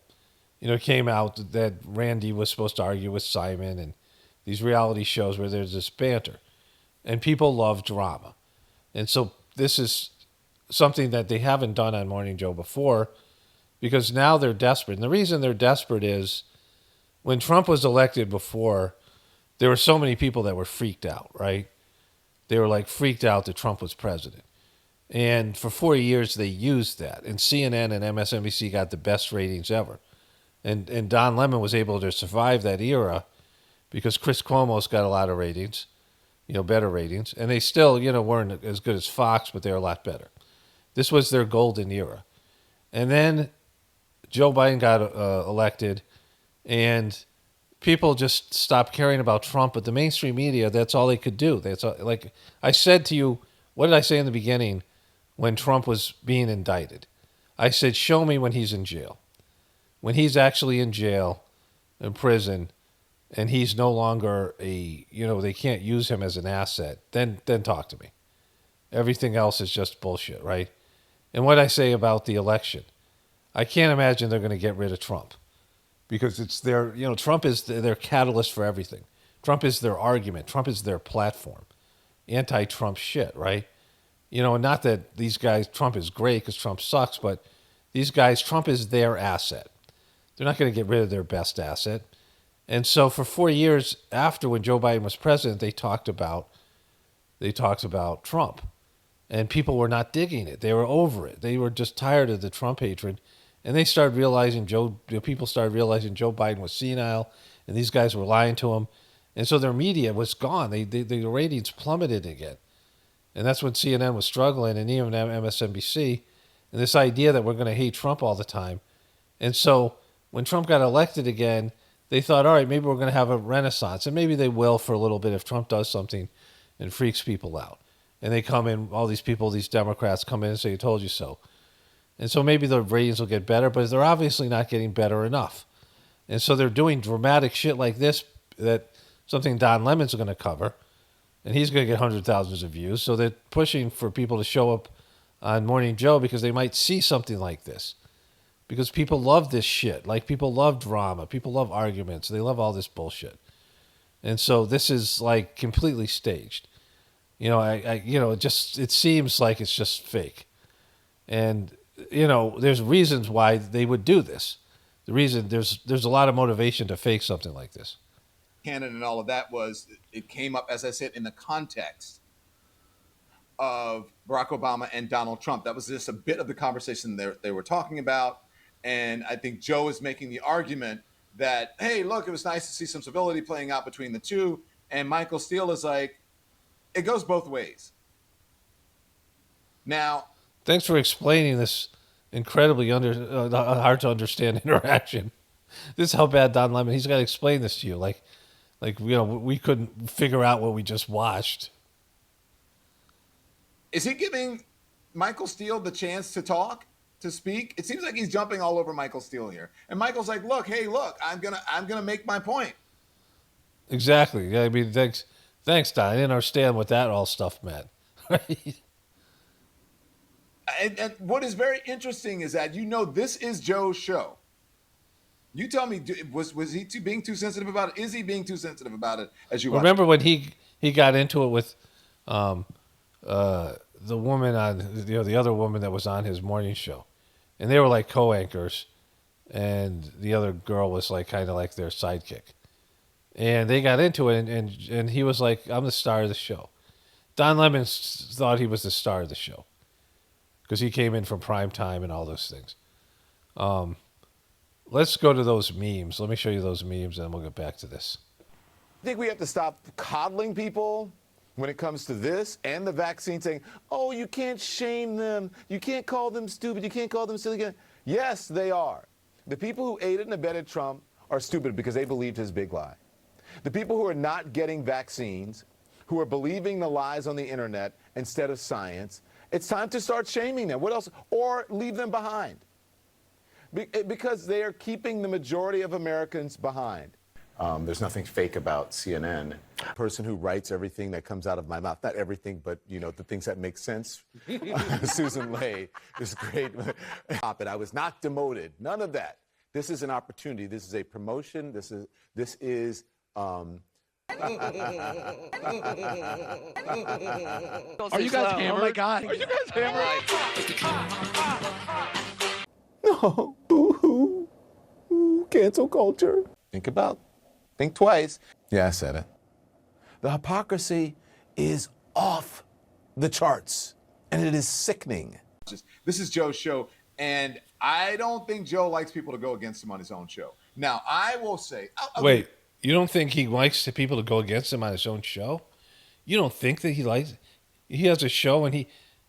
It came out that Randy was supposed to argue with Simon and these reality shows where there's this banter. And people love drama. And so this is something that they haven't done on Morning Joe before because now they're desperate. And the reason they're desperate is when Trump was elected before, there were so many people that were freaked out, right? They were like freaked out that Trump was president. And for 4 years, they used that. And CNN and MSNBC got the best ratings ever. And Don Lemon was able to survive that era because Chris Cuomo's got a lot of ratings, better ratings. And they still, weren't as good as Fox, but they're a lot better. This was their golden era. And then Joe Biden got elected, and people just stopped caring about Trump. But the mainstream media, that's all they could do. That's all, like I said to you, what did I say in the beginning when Trump was being indicted? I said, show me when he's in jail. When he's actually in jail, in prison, and he's no longer they can't use him as an asset, then talk to me. Everything else is just bullshit, right? And what I say about the election, I can't imagine they're going to get rid of Trump because it's their, Trump is their catalyst for everything. Trump is their argument. Trump is their platform. Anti-Trump shit, right? And not that these guys, Trump is great because Trump sucks, but these guys, Trump is their asset. They're not going to get rid of their best asset. And so for 4 years after when Joe Biden was president, they talked about Trump. And people were not digging it. They were over it. They were just tired of the Trump hatred. And they started realizing people started realizing Joe Biden was senile and these guys were lying to him. And so their media was gone. The ratings plummeted again. And that's when CNN was struggling and even MSNBC. And this idea that we're going to hate Trump all the time. And so when Trump got elected again, they thought, all right, maybe we're going to have a renaissance. And maybe they will for a little bit if Trump does something and freaks people out. And they come in, all these people, these Democrats come in and say, I told you so. And so maybe the ratings will get better, but they're obviously not getting better enough. And so they're doing dramatic shit like this, that something Don Lemon's going to cover, and he's going to get hundreds of thousands of views. So they're pushing for people to show up on Morning Joe because they might see something like this. Because people love this shit. Like, people love drama. People love arguments. They love all this bullshit. And so this is, like, completely staged. It seems like it's just fake. And, there's reasons why they would do this. The reason, there's a lot of motivation to fake something like this. Cannon and all of that it came up, as I said, in the context of Barack Obama and Donald Trump. That was just a bit of the conversation they were talking about. And I think Joe is making the argument that, hey, look, it was nice to see some civility playing out between the two. And Michael Steele is like, it goes both ways. Now, thanks for explaining this incredibly hard to understand interaction. This is how bad Don Lemon, he's got to explain this to you. Like, we couldn't figure out what we just watched. Is he giving Michael Steele the chance to talk, to speak? It seems like he's jumping all over Michael Steele here. And Michael's like, look, I'm gonna make my point. Exactly. I mean, thanks, Don. I didn't understand what that all stuff meant. Right? And what is very interesting is that this is Joe's show. You tell me, was he being too sensitive about it? Is he being too sensitive about it? As you remember when he got into it with the woman on the other woman that was on his morning show, and they were like co-anchors, and the other girl was like kind of like their sidekick, And they got into it, and he was like, I'm the star of the show. Don Lemon thought he was the star of the show because he came in from prime time and all those things. Let's go to those memes. Let me show you those memes, and then we'll get back to this. I think we have to stop coddling people when it comes to this and the vaccine, saying, oh, you can't shame them. You can't call them stupid. You can't call them silly. Yes, they are. The people who aided and abetted Trump are stupid because they believed his big lie. The people who are not getting vaccines, who are believing the lies on the internet instead of science, it's time to start shaming them. What else? Or leave them behind. Because they are keeping the majority of Americans behind. There's nothing fake about CNN. A person who writes everything that comes out of my mouth. Not everything, but, you know, the things that make sense. Susan Lay is great. But I was not demoted. None of that. This is an opportunity. This is a promotion. This is Are you guys hammered? Oh my God. Are you guys hammered? No. Boo-hoo. Ooh, cancel culture. Think twice. Yeah, I said it. The hypocrisy is off the charts, and it is sickening. This is Joe's show, and I don't think Joe likes people to go against him on his own show. Now, I will say... Wait, you don't think he likes people to go against him on his own show? You don't think that he likes... He has a show, and he...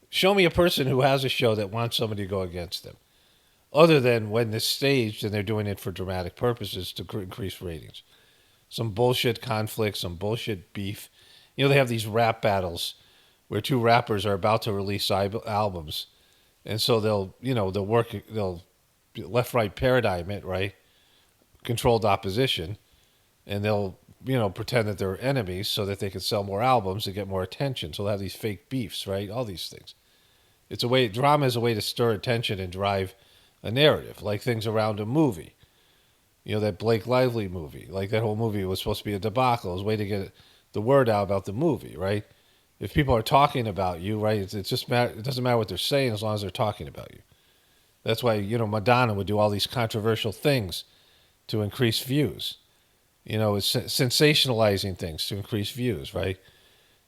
Show me a person who has a show that wants somebody to go against them. Other than when it's staged and they're doing it for dramatic purposes to increase ratings. Some bullshit conflict, some bullshit beef. You know, they have these rap battles where two rappers are about to release albums. And so they'll left-right paradigm it, right? Controlled opposition. And they'll, pretend that they're enemies so that they can sell more albums and get more attention. So they'll have these fake beefs, right? All these things. Drama is a way to stir attention and drive a narrative, like things around a movie. That Blake Lively movie, like that whole movie was supposed to be a debacle. It was a way to get the word out about the movie, right? If people are talking about you, right, it doesn't matter what they're saying as long as they're talking about you. That's why, Madonna would do all these controversial things to increase views. It's sensationalizing things to increase views, right?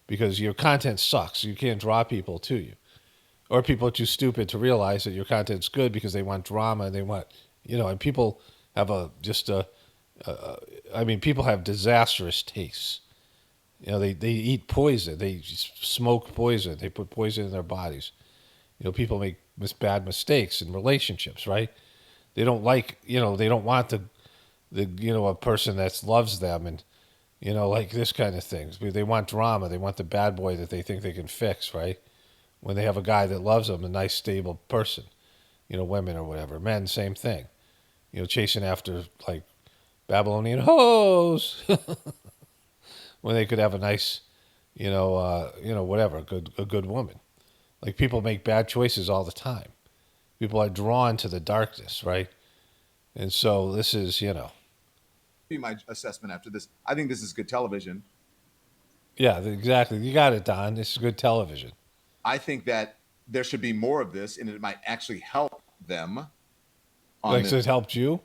Because your content sucks. You can't draw people to you. Or people are too stupid to realize that your content's good because they want drama and they want, and people have people have disastrous tastes. They eat poison. They smoke poison. They put poison in their bodies. People make bad mistakes in relationships, right? They don't like, they don't want a person that loves them and, like this kind of things. They want drama. They want the bad boy that they think they can fix, right? When they have a guy that loves them, a nice, stable person, women or whatever. Men, same thing. Chasing after, like, Babylonian hoes. When they could have a nice, whatever, a good woman. Like, people make bad choices all the time. People are drawn to the darkness, right? And so this is, Be my assessment after this. I think this is good television. Yeah, exactly. You got it, Don. This is good television. I think that there should be more of this, and it might actually help them. So it helped you?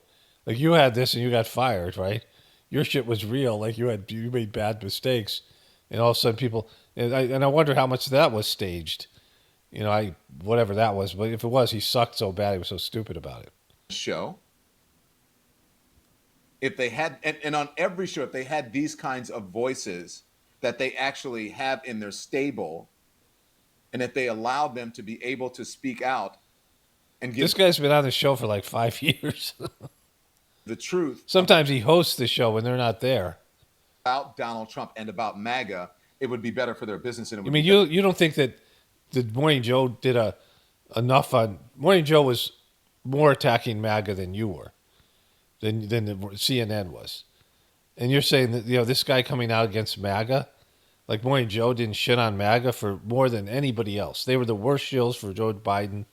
Like, you had this and you got fired, right? Your shit was real. Like, you made bad mistakes, and all of a sudden people... And I wonder how much that was staged. Whatever that was. But if it was, he sucked so bad. He was so stupid about it. Show. If they had... And on every show, if they had these kinds of voices that they actually have in their stable... And if they allowed them to be able to speak out and give... This guy's been on the show for like 5 years. The truth. Sometimes he hosts the show when they're not there. About Donald Trump and about MAGA, it would be better for their business. And you don't think that the Morning Joe did enough on... Morning Joe was more attacking MAGA than you were, than the CNN was. And you're saying that, this guy coming out against MAGA... Like, Morning Joe didn't shit on MAGA for more than anybody else. They were the worst shills for Joe Biden.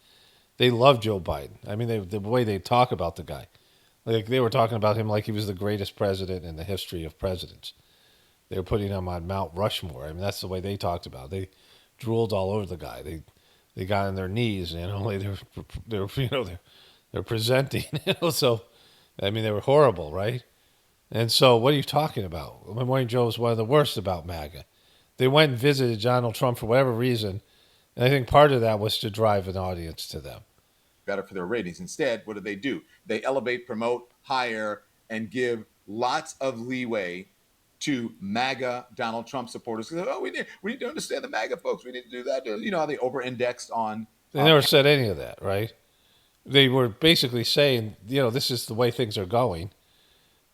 They loved Joe Biden. I mean, the way they talk about the guy. Like, they were talking about him like he was the greatest president in the history of presidents. They were putting him on Mount Rushmore. I mean, that's the way they talked about it. They drooled all over the guy. They got on their knees, they're presenting. So, I mean, they were horrible, right? And so what are you talking about? Morning Joe is one of the worst about MAGA. They went and visited Donald Trump for whatever reason, and I think part of that was to drive an audience to them. Better for their ratings. Instead, what do? They elevate, promote, hire, and give lots of leeway to MAGA Donald Trump supporters. Oh, we need to understand the MAGA folks. We need to do that. You know how they over-indexed on. They never said any of that, right? They were basically saying, this is the way things are going.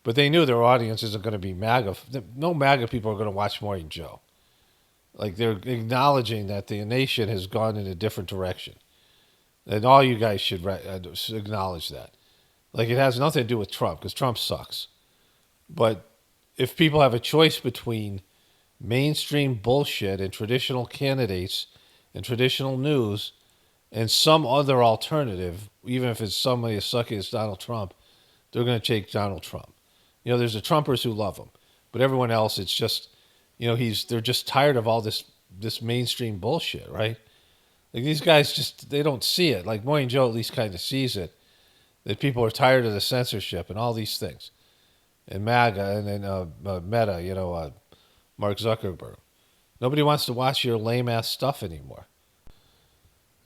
But they knew their audience isn't going to be MAGA. No MAGA people are going to watch Morning Joe. Like, they're acknowledging that the nation has gone in a different direction. And all you guys should acknowledge that. Like, it has nothing to do with Trump, because Trump sucks. But if people have a choice between mainstream bullshit and traditional candidates and traditional news and some other alternative, even if it's somebody as sucky as Donald Trump, they're going to take Donald Trump. There's the Trumpers who love him. But everyone else, it's just, they're just tired of all this mainstream bullshit, right? Like, these guys they don't see it. Like, Morning Joe at least kind of sees it, that people are tired of the censorship and all these things. And MAGA and then Meta, Mark Zuckerberg. Nobody wants to watch your lame-ass stuff anymore.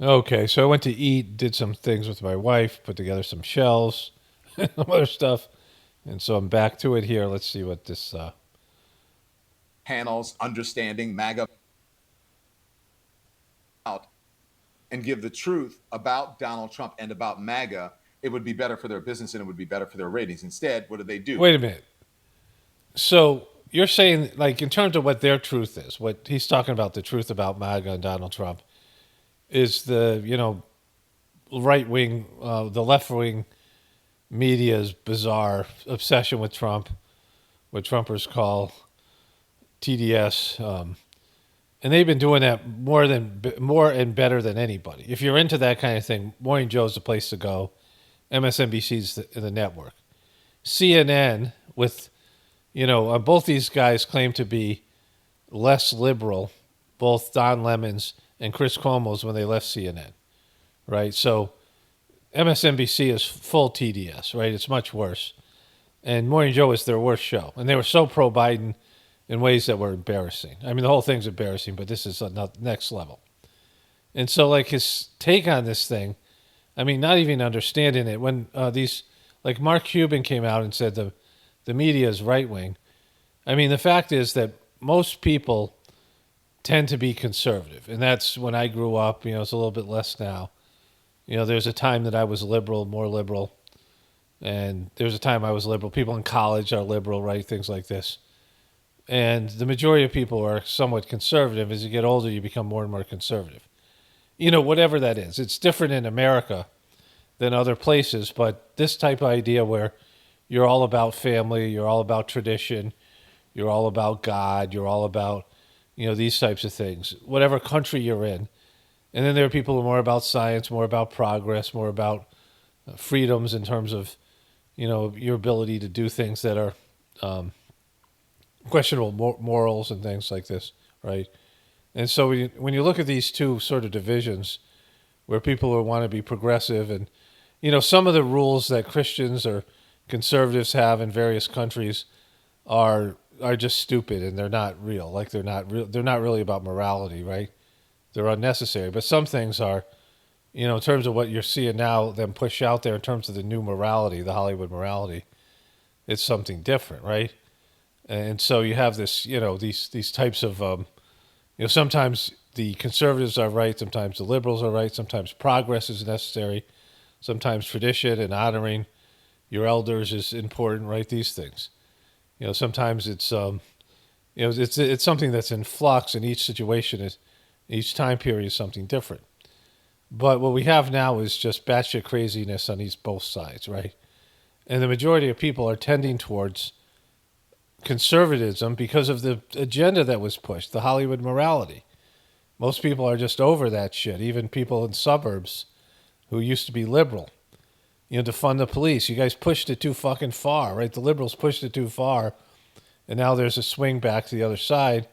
Okay, so I went to eat, did some things with my wife, put together some shelves, some other stuff. And so I'm back to it here. Let's see what this... Panels, understanding MAGA out and give the truth about Donald Trump and about MAGA, it would be better for their business and it would be better for their ratings. Instead, what do? Wait a minute. So you're saying, like, in terms of what their truth is, what he's talking about, the truth about MAGA and Donald Trump, is the, right-wing, the left-wing media's bizarre obsession with Trump, what Trumpers call TDS, and they've been doing that more and better than anybody. If you're into that kind of thing, Morning Joe's the place to go. MSNBC's the network. CNN with, both these guys claim to be less liberal, both Don Lemon's and Chris Cuomo's when they left CNN, right? So MSNBC is full TDS, right? It's much worse. And Morning Joe is their worst show. And they were so pro-Biden in ways that were embarrassing. I mean, the whole thing's embarrassing, but this is next level. And so, like, his take on this thing, I mean, not even understanding it. When like Mark Cuban came out and said the media is right-wing, I mean, the fact is that most people tend to be conservative. And that's when I grew up, it's a little bit less now. There's a time that I was liberal, more liberal. And there's a time I was liberal. People in college are liberal, right? Things like this. And the majority of people are somewhat conservative. As you get older, you become more and more conservative. Whatever that is. It's different in America than other places, but this type of idea where you're all about family, you're all about tradition, you're all about God, you're all about, these types of things, whatever country you're in. And then there are people who are more about science, more about progress, more about freedoms in terms of, your ability to do things that are questionable morals and things like this, right? And so when you look at these two sort of divisions where people who want to be progressive and, some of the rules that Christians or conservatives have in various countries are just stupid and they're not real. Like they're not really about morality, right? They're unnecessary. But some things are, in terms of what you're seeing now, them push out there in terms of the new morality, the Hollywood morality, it's something different, right? And so you have this, these types of, sometimes the conservatives are right, sometimes the liberals are right, sometimes progress is necessary, sometimes tradition and honoring your elders is important, right? These things. Sometimes it's, it's something that's in flux, and each situation each time period is something different. But what we have now is just batshit craziness on both sides, right? And the majority of people are tending towards conservatism because of the agenda that was pushed, the Hollywood morality. Most people are just over that shit, even people in suburbs who used to be liberal. To fund the police. You guys pushed it too fucking far, right? The liberals pushed it too far, and now there's a swing back to the other side.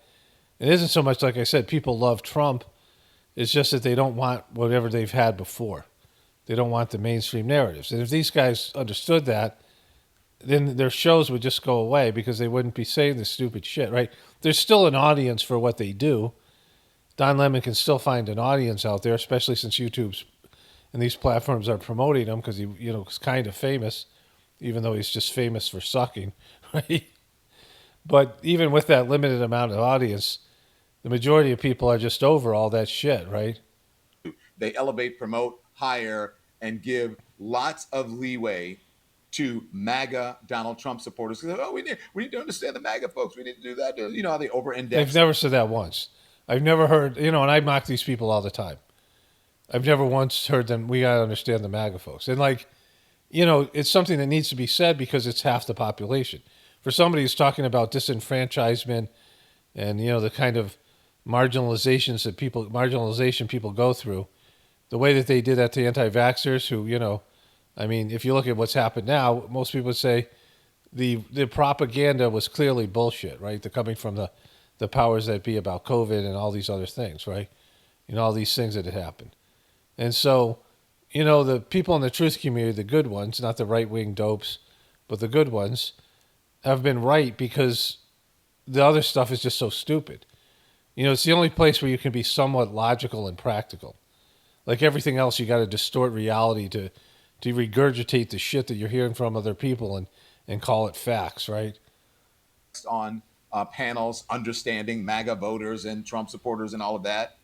It isn't so much, like I said, people love Trump. It's just that they don't want whatever they've had before. They don't want the mainstream narratives. And if these guys understood that, then their shows would just go away because they wouldn't be saying this stupid shit, right? There's still an audience for what they do. Don Lemon can still find an audience out there, especially since YouTube's and these platforms are promoting him because he's kind of famous, even though he's just famous for sucking, right? But even with that limited amount of audience, the majority of people are just over all that shit, right? They elevate, promote, hire, and give lots of leeway to MAGA Donald Trump supporters. Oh, we need to understand the MAGA folks. We need to do that. You know how they over-index. They've never said that once. I've never heard, and I mock these people all the time. I've never once heard them, we got to understand the MAGA folks. And it's something that needs to be said because it's half the population. For somebody who's talking about disenfranchisement and, the kind of marginalization people go through, the way that they did that to anti-vaxxers who, if you look at what's happened now, most people would say the propaganda was clearly bullshit, right? They're coming from the powers that be about COVID and all these other things, right? All these things that had happened. And so, the people in the truth community, the good ones, not the right-wing dopes, but the good ones, have been right because the other stuff is just so stupid. It's the only place where you can be somewhat logical and practical. Like everything else, you got to distort reality to regurgitate the shit that you're hearing from other people and call it facts, right? On panels, understanding MAGA voters and Trump supporters and all of that.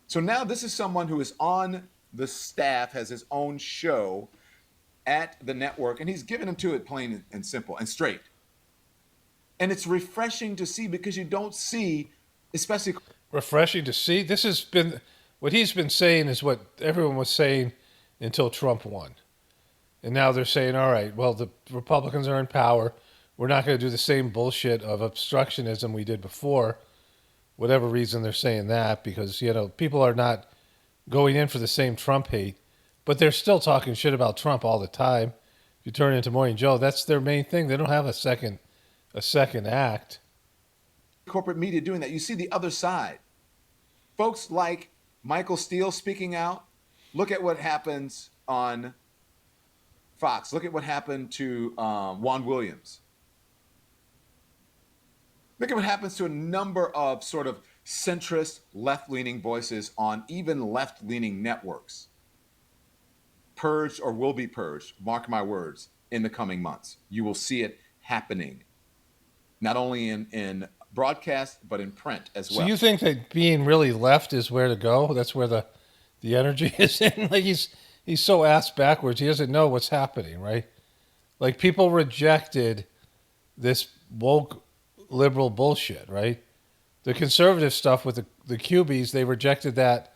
So now this is someone who is on the staff, has his own show at the network, and he's giving them to it plain and simple and straight. And it's refreshing to see because you don't see, especially... Refreshing to see? This has been... What he's been saying is what everyone was saying until Trump won. And now they're saying, all right, well, the Republicans are in power. We're not going to do the same bullshit of obstructionism we did before. Whatever reason they're saying that, because, people are not going in for the same Trump hate, but they're still talking shit about Trump all the time. If you turn into Morning Joe, that's their main thing. They don't have a second act. Corporate media doing that. You see the other side. Folks like Michael Steele speaking out. Look at what happens on Fox. Look at what happened to Juan Williams. Look at what happens to a number of sort of centrist, left-leaning voices on even left-leaning networks. Purged or will be purged, mark my words, in the coming months. You will see it happening, not only in broadcast, but in print as well. So you think that being really left is where to go? That's where the energy is in? Like he's so ass backwards, he doesn't know what's happening, right? Like people rejected this woke liberal bullshit, right? The conservative stuff with the QBs, they rejected that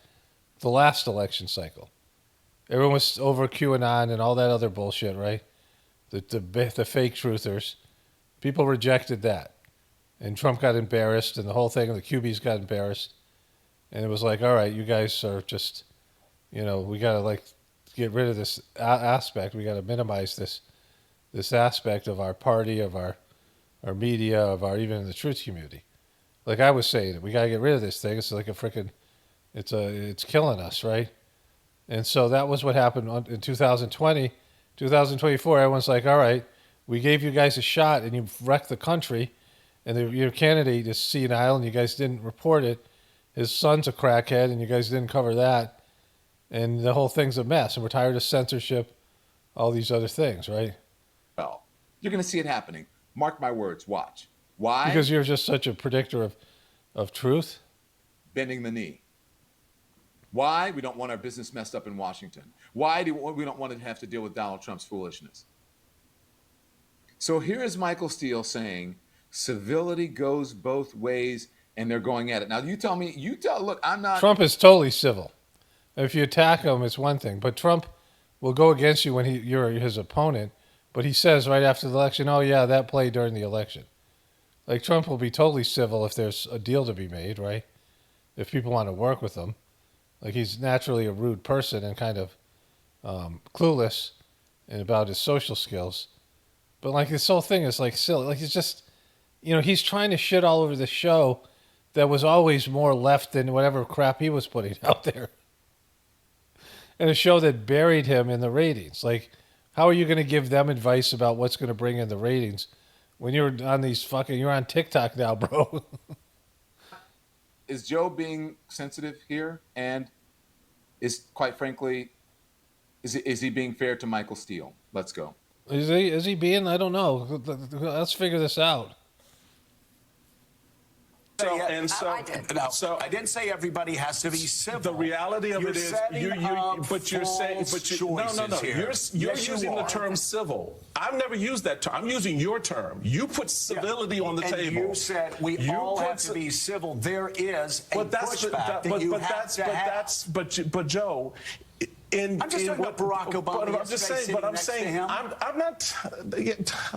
the last election cycle. Everyone was over QAnon and all that other bullshit, right? The fake truthers. People rejected that. And Trump got embarrassed and the whole thing, and the QBs got embarrassed. And it was like, all right, you guys are just, we got to get rid of this aspect. We got to minimize this aspect of our party, of our media, of our even the truth community. Like I was saying, we got to get rid of this thing. It's like it's killing us, right? And so that was what happened in 2020, 2024. Everyone's like, all right, we gave you guys a shot and you've wrecked the country. And your candidate is senile and you guys didn't report it. His son's a crackhead and you guys didn't cover that. And the whole thing's a mess. And we're tired of censorship, all these other things, right? Well, you're going to see it happening. Mark my words. Watch. Why? Because you're just such a predictor of truth. Bending the knee. Why? We don't want our business messed up in Washington. Why do we don't want to have to deal with Donald Trump's foolishness? So here is Michael Steele saying, civility goes both ways, and they're going at it. Now, look, I'm not... Trump is totally civil. If you attack him, it's one thing. But Trump will go against you when you're his opponent. But he says right after the election, oh, yeah, that played during the election. Like, Trump will be totally civil if there's a deal to be made, right? If people want to work with him. Like, he's naturally a rude person and kind of clueless about his social skills. But, like, this whole thing is, like, silly. Like, it's just, he's trying to shit all over the show that was always more left than whatever crap he was putting out there. And a show that buried him in the ratings. Like, How are you going to give them advice about what's going to bring in the ratings when you're on you're on TikTok now, bro? Is Joe being sensitive here? And is, quite frankly, is he being fair to Michael Steele? Let's go. Is he being? I don't know. Let's figure this out. I didn't say everybody has to be civil. The reality of it is, you're saying, no. You're using the term civil. I've never used that term. I'm using your term. You put civility on the table. You said we all have to be civil. There is a pushback that you have to have. But Joe. I'm just talking about Barack Obama. But I'm saying, I'm not,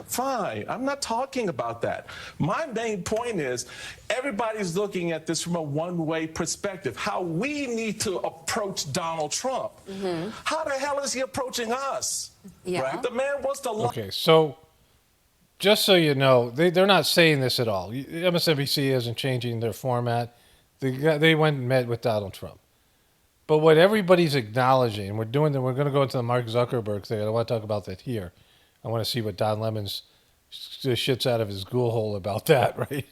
fine. I'm not talking about that. My main point is everybody's looking at this from a one-way perspective, how we need to approach Donald Trump. Mm-hmm. How the hell is he approaching us? Yeah. Right? The man wants to... Okay, so just so you know, they're not saying this at all. MSNBC isn't changing their format. They went and met with Donald Trump. But what everybody's acknowledging, we're going to go into the Mark Zuckerberg thing. I don't want to talk about that here. I want to see what Don Lemon's shits out of his ghoul hole about that, right?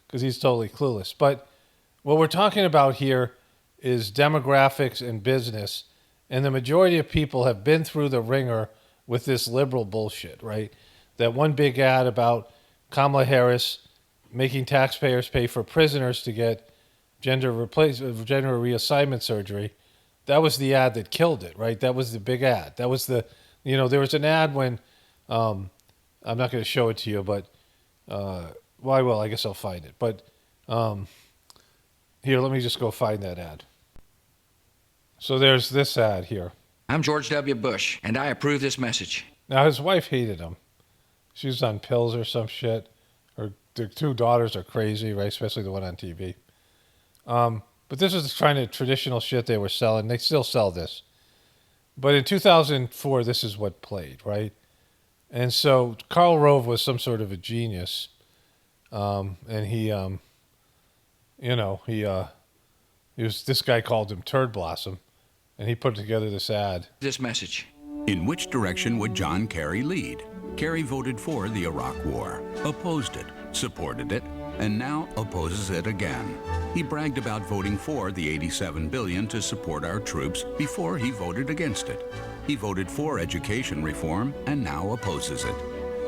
Because he's totally clueless. But what we're talking about here is demographics and business, and the majority of people have been through the ringer with this liberal bullshit, right? That one big ad about Kamala Harris making taxpayers pay for prisoners to get gender reassignment surgery, that was the ad that killed it, right? That was the big ad. That was there was an ad when, I'm not going to show it to you, but, I will. I guess I'll find it. But here, let me just go find that ad. So there's this ad here. I'm George W. Bush, and I approve this message. Now, his wife hated him. She was on pills or some shit. Their two daughters are crazy, right? Especially the one on TV. But this is kind of traditional shit they were selling. They still sell this. But in 2004, this is what played, right? And so Karl Rove was some sort of a genius. And he was, this guy called him Turd Blossom. And he put together this ad. This message. In which direction would John Kerry lead? Kerry voted for the Iraq War, opposed it, supported it, and now opposes it again. He bragged about voting for the $87 billion to support our troops before he voted against it. He voted for education reform and now opposes it.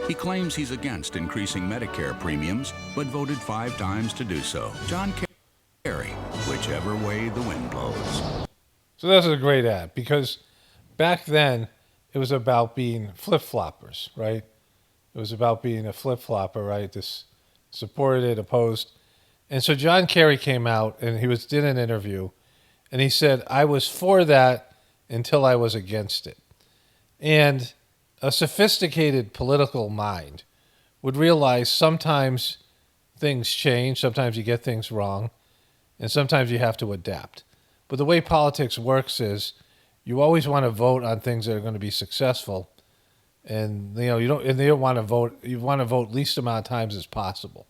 He claims he's against increasing Medicare premiums, but voted 5 times to do so. John Kerry, whichever way the wind blows. So that's a great ad because back then it was about being flip-floppers, right? It was about being a flip-flopper, right? This supported it, opposed. And so John Kerry came out and he did an interview and he said, I was for that until I was against it. And a sophisticated political mind would realize sometimes things change, sometimes you get things wrong, and sometimes you have to adapt. But the way politics works is you always want to vote on things that are going to be successful. And they don't want to vote. You want to vote least amount of times as possible,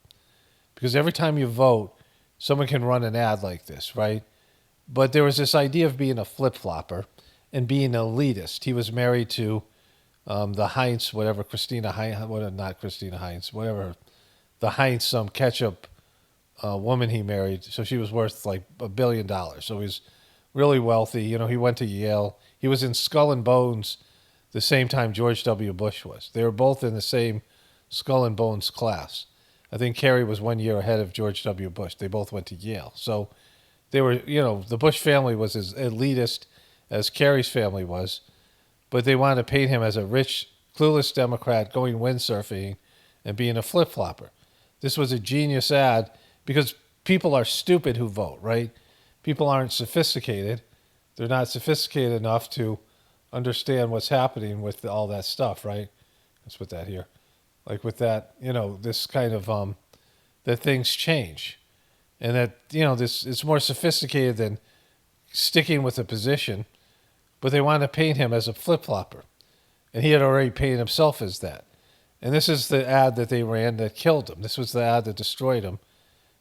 because every time you vote, someone can run an ad like this, right? But there was this idea of being a flip-flopper and being an elitist. He was married to the Heinz, whatever, Christina Heinz, not Christina Heinz, whatever, the Heinz, some ketchup woman he married. So she was worth like $1 billion. So he was really wealthy. You know, he went to Yale. He was in Skull and Bones the same time George W. Bush was. They were both in the same Skull and Bones class. I think Kerry was 1 year ahead of George W. Bush. They both went to Yale. So they were, the Bush family was as elitist as Kerry's family was, but they wanted to paint him as a rich, clueless Democrat going windsurfing and being a flip-flopper. This was a genius ad because people are stupid who vote, right? People aren't sophisticated. They're not sophisticated enough to understand what's happening with all that stuff, right? Let's put that here. Like with that, this kind of, that things change. And that, it's more sophisticated than sticking with a position, but they want to paint him as a flip-flopper. And he had already painted himself as that. And this is the ad that they ran that killed him. This was the ad that destroyed him.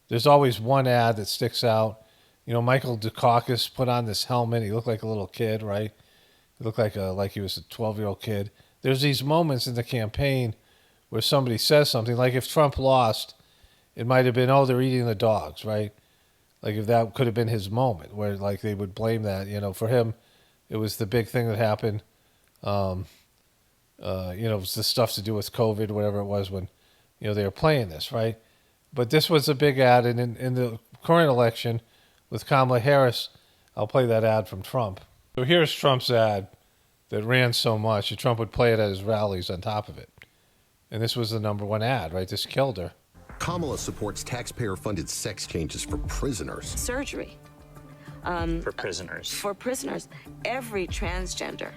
There's always one ad that sticks out. Michael Dukakis put on this helmet. He looked like a little kid, right? He looked like he was a 12-year-old kid. There's these moments in the campaign where somebody says something, like if Trump lost, it might have been, oh, they're eating the dogs, right? Like if that could have been his moment, where like they would blame that. For him, it was the big thing that happened. It was the stuff to do with COVID, whatever it was, when they were playing this, right? But this was a big ad, and in the current election with Kamala Harris, I'll play that ad from Trump. So here's Trump's ad that ran so much that Trump would play it at his rallies on top of it. And this was the #1 ad, right? This killed her. Kamala supports taxpayer-funded sex changes for prisoners. Surgery. For prisoners. For prisoners. Every transgender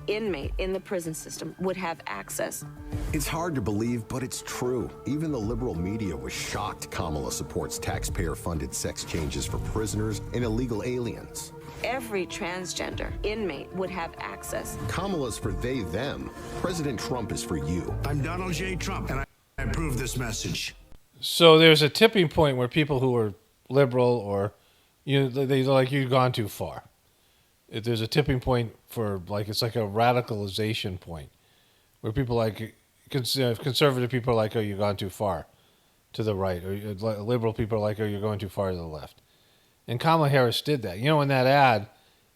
inmate in the prison system would have access. It's hard to believe, but it's true. Even the liberal media was shocked Kamala supports taxpayer-funded sex changes for prisoners and illegal aliens. Every transgender inmate would have access. Kamala's for they, them. President Trump is for you. I'm Donald J. Trump, and I approve this message. So there's a tipping point where people who are liberal or, they like, you've gone too far. There's a tipping point for, like, it's like a radicalization point where people like, conservative people are like, oh, you've gone too far to the right. Or liberal people are like, oh, you're going too far to the left. And Kamala Harris did that. In that ad,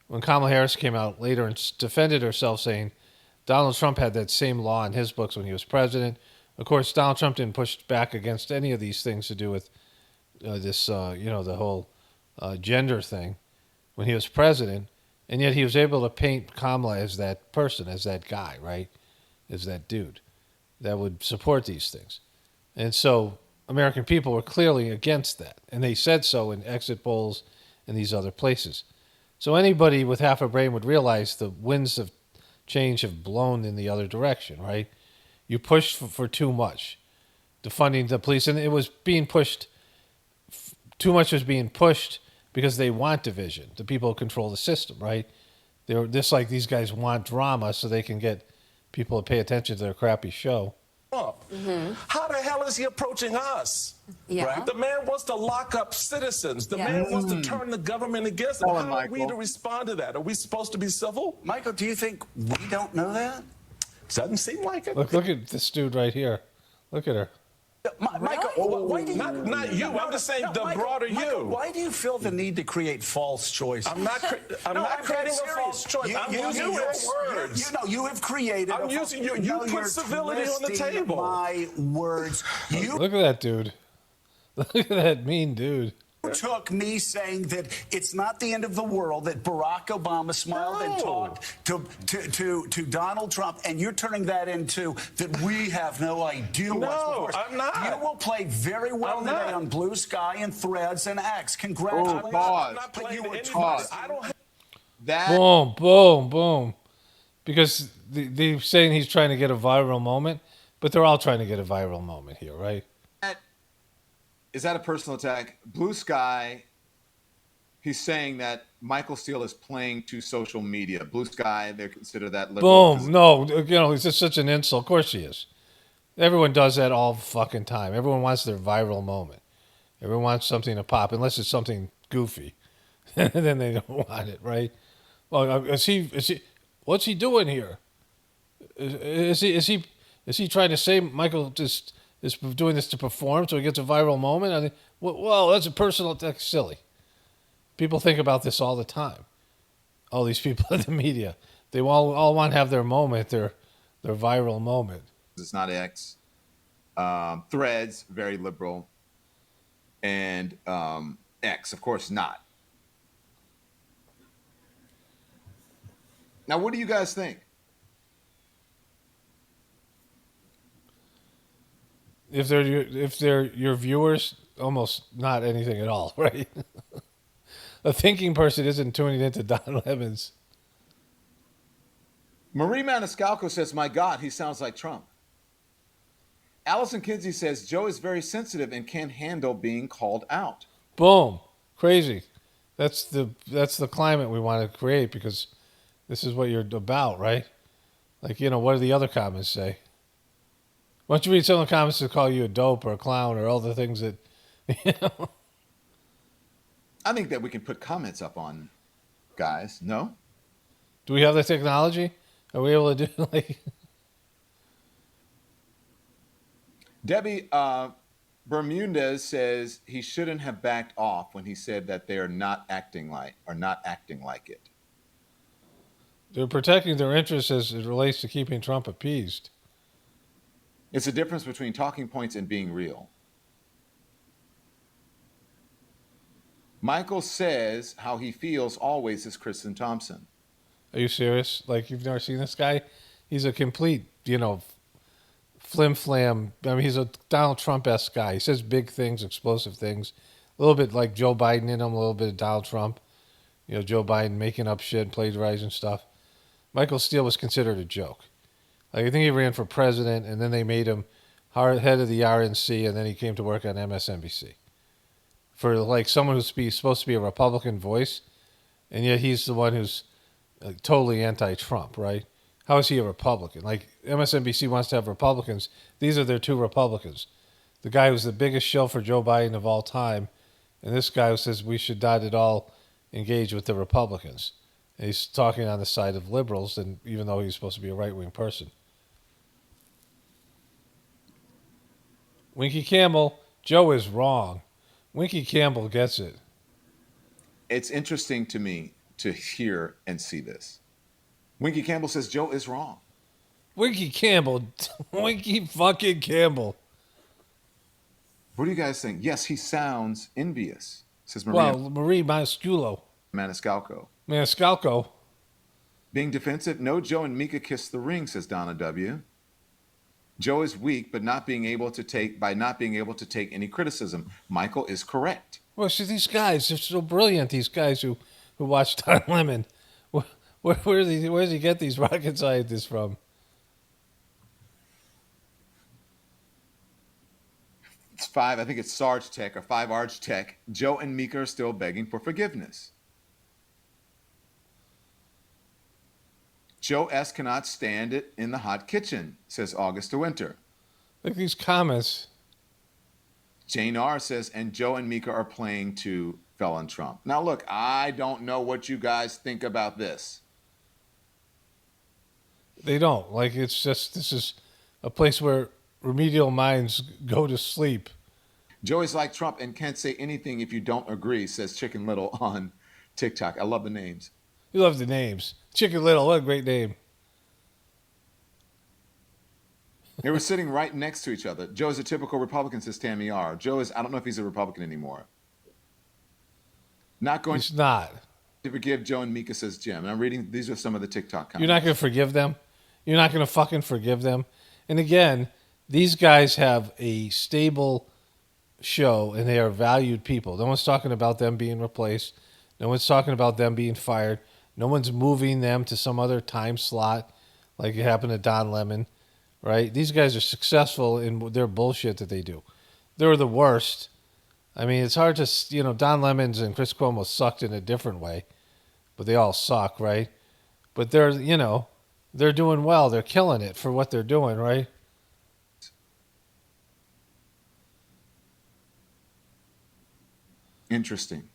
when Kamala Harris came out later and defended herself, saying Donald Trump had that same law in his books when he was president. Of course, Donald Trump didn't push back against any of these things to do with the whole gender thing when he was president. And yet he was able to paint Kamala as that person, as that guy, right? As that dude that would support these things. And so American people were clearly against that. And they said so in exit polls and these other places. So anybody with half a brain would realize the winds of change have blown in the other direction, right? You pushed for too much. Defunding the police. And it was being pushed, too much was being pushed because they want division. The people who control the system, right? They're just like these guys want drama so they can get people to pay attention to their crappy show. How the hell is he approaching us? Yeah. Right? The man wants to lock up citizens. The man wants to turn the government against them. How are we to respond to that? Are we supposed to be civil? Michael, do you think we don't know that? Doesn't seem like it. Look at this dude right here. Look at her. Michael, why do you... Not you. I'm just saying the Michael, broader Michael, you. why do you feel the need to create false choices? I'm not creating a false choice. I'm using your words. You have created... I'm using your... You put civility on the table. My words. Look at that dude. Look at that mean dude. Took me saying that it's not the end of the world, that Barack Obama smiled and talked to Donald Trump, and you're turning that into that we have no idea what's before us. I'm not. You will play very well today on Blue Sky and Threads and X. Congratulations. Pause. I'm not playing You were anybody. I don't have... That Boom, boom, boom. Because they're saying he's trying to get a viral moment, but they're all trying to get a viral moment here, right? is that a personal attack? Blue Sky, he's saying that Michael Steele is playing to social media. Blue Sky, they consider that liberal. Boom. No, it's just such an insult. Of course he is. Everyone does that all fucking time. Everyone wants their viral moment. Everyone wants something to pop, unless it's something goofy. Then they don't want it, right? Well, is he? What's he doing here? Is he trying to say Michael just is doing this to perform so he gets a viral moment? I mean, well, that's a personal. That's silly. People think about this all the time. All these people in the media, they all want to have their moment, their viral moment. It's not X. Threads, very liberal. And X, of course, not. Now, what do you guys think? If they're your viewers, almost not anything at all, right? A thinking person isn't tuning into Don Lemons. Marie Maniscalco says, my God, he sounds like Trump. Allison Kinsey says, Joe is very sensitive and can't handle being called out. Boom. Crazy. That's the climate we want to create, because this is what you're about, right? Like, what do the other comments say? Why don't you read some of the comments that call you a dope or a clown or all the things that, I think that we can put comments up on guys. No? Do we have the technology? Are we able to do like? Debbie Bermudez says he shouldn't have backed off when he said that they're not acting like it. They're protecting their interests as it relates to keeping Trump appeased. It's a difference between talking points and being real. Michael says how he feels always is Kristen Thompson. Are you serious? Like, you've never seen this guy? He's a complete, flim-flam. I mean, he's a Donald Trump-esque guy. He says big things, explosive things. A little bit like Joe Biden in him, a little bit of Donald Trump. Joe Biden making up shit, plagiarizing stuff. Michael Steele was considered a joke. Like, I think he ran for president, and then they made him head of the RNC, and then he came to work on MSNBC. For, like, someone who's supposed to be a Republican voice, and yet he's the one who's totally anti-Trump, right? How is he a Republican? Like, MSNBC wants to have Republicans. These are their two Republicans. The guy who's the biggest shill for Joe Biden of all time, and this guy who says we should not at all engage with the Republicans. And he's talking on the side of liberals, and even though he's supposed to be a right-wing person. Winky Campbell, Joe is wrong. Winky Campbell gets it. It's interesting to me to hear and see this. Winky Campbell says Joe is wrong. Winky Campbell. Winky fucking Campbell. What do you guys think? Yes, he sounds envious, says Maria. Well, Marie Maniscalco. Maniscalco. Being defensive? No, Joe and Mika kissed the ring, says Donna W. Joe is weak, but not being able to take any criticism. Michael is correct. Well, see, these guys, they're so brilliant, these guys who watch Don Lemon. Where does he get these rocket scientists from? It's 5, I think it's Sarge Tech or 5 Arch Tech. Joe and Mika are still begging for forgiveness. Joe S. cannot stand it in the hot kitchen, says August de Winter. Look at these comments. Jane R. says, and Joe and Mika are playing to felon Trump. Now, look, I don't know what you guys think about this. They don't. Like, it's just, this is a place where remedial minds go to sleep. Joe is like Trump and can't say anything if you don't agree, says Chicken Little on TikTok. I love the names. You love the names. Chicken Little, what a great name. They were sitting right next to each other. Joe is a typical Republican, says Tammy R. Joe is, I don't know if he's a Republican anymore. He's not. To forgive Joe and Mika, says Jim. And I'm reading, these are some of the TikTok comments. You're not going to forgive them? You're not going to fucking forgive them? And again, these guys have a stable show, and they are valued people. No one's talking about them being replaced. No one's talking about them being fired. No one's moving them to some other time slot like it happened to Don Lemon, right? These guys are successful in their bullshit that they do. They're the worst. I mean, it's hard to, Don Lemons and Chris Cuomo sucked in a different way, but they all suck, right? But they're doing well. They're killing it for what they're doing, right? Interesting.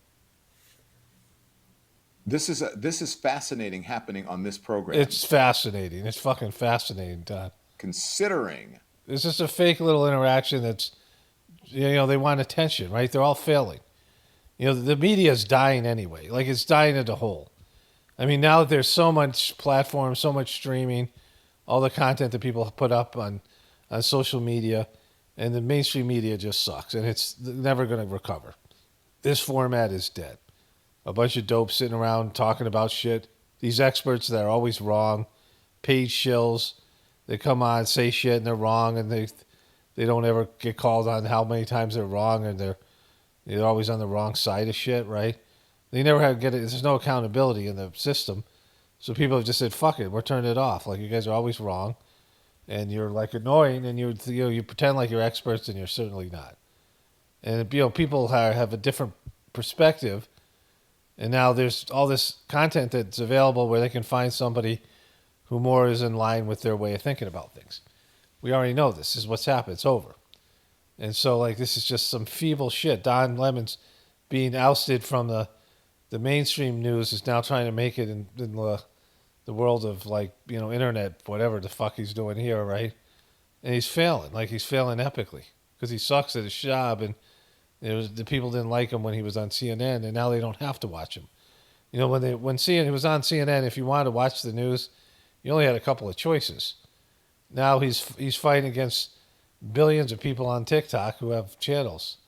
This is fascinating happening on this program. It's fascinating. It's fucking fascinating, Todd. Considering. It's just a fake little interaction that's, they want attention, right? They're all failing. The media is dying anyway. Like, it's dying as a whole. I mean, now that there's so much platform, so much streaming, all the content that people put up on social media, and the mainstream media just sucks, and it's never going to recover. This format is dead. A bunch of dope sitting around talking about shit. These experts that are always wrong, paid shills, they come on, say shit, and they're wrong, and they don't ever get called on how many times they're wrong, and they're always on the wrong side of shit, right? They never get it. There's no accountability in the system. So people have just said, fuck it, we're turning it off. Like, you guys are always wrong, and you're, like, annoying, and you pretend like you're experts, and you're certainly not. And, people have a different perspective, and now there's all this content that's available where they can find somebody who more is in line with their way of thinking about things. We already know this is what's happened. It's over. And so, like, this is just some feeble shit. Don Lemon's being ousted from the mainstream news is now trying to make it in the the world of like, internet, whatever the fuck he's doing here, right? And he's failing, he's failing epically because he sucks at his job, and the people didn't like him when he was on CNN, and now they don't have to watch him. When he was on CNN, if you wanted to watch the news, you only had a couple of choices. Now he's fighting against billions of people on TikTok who have channels.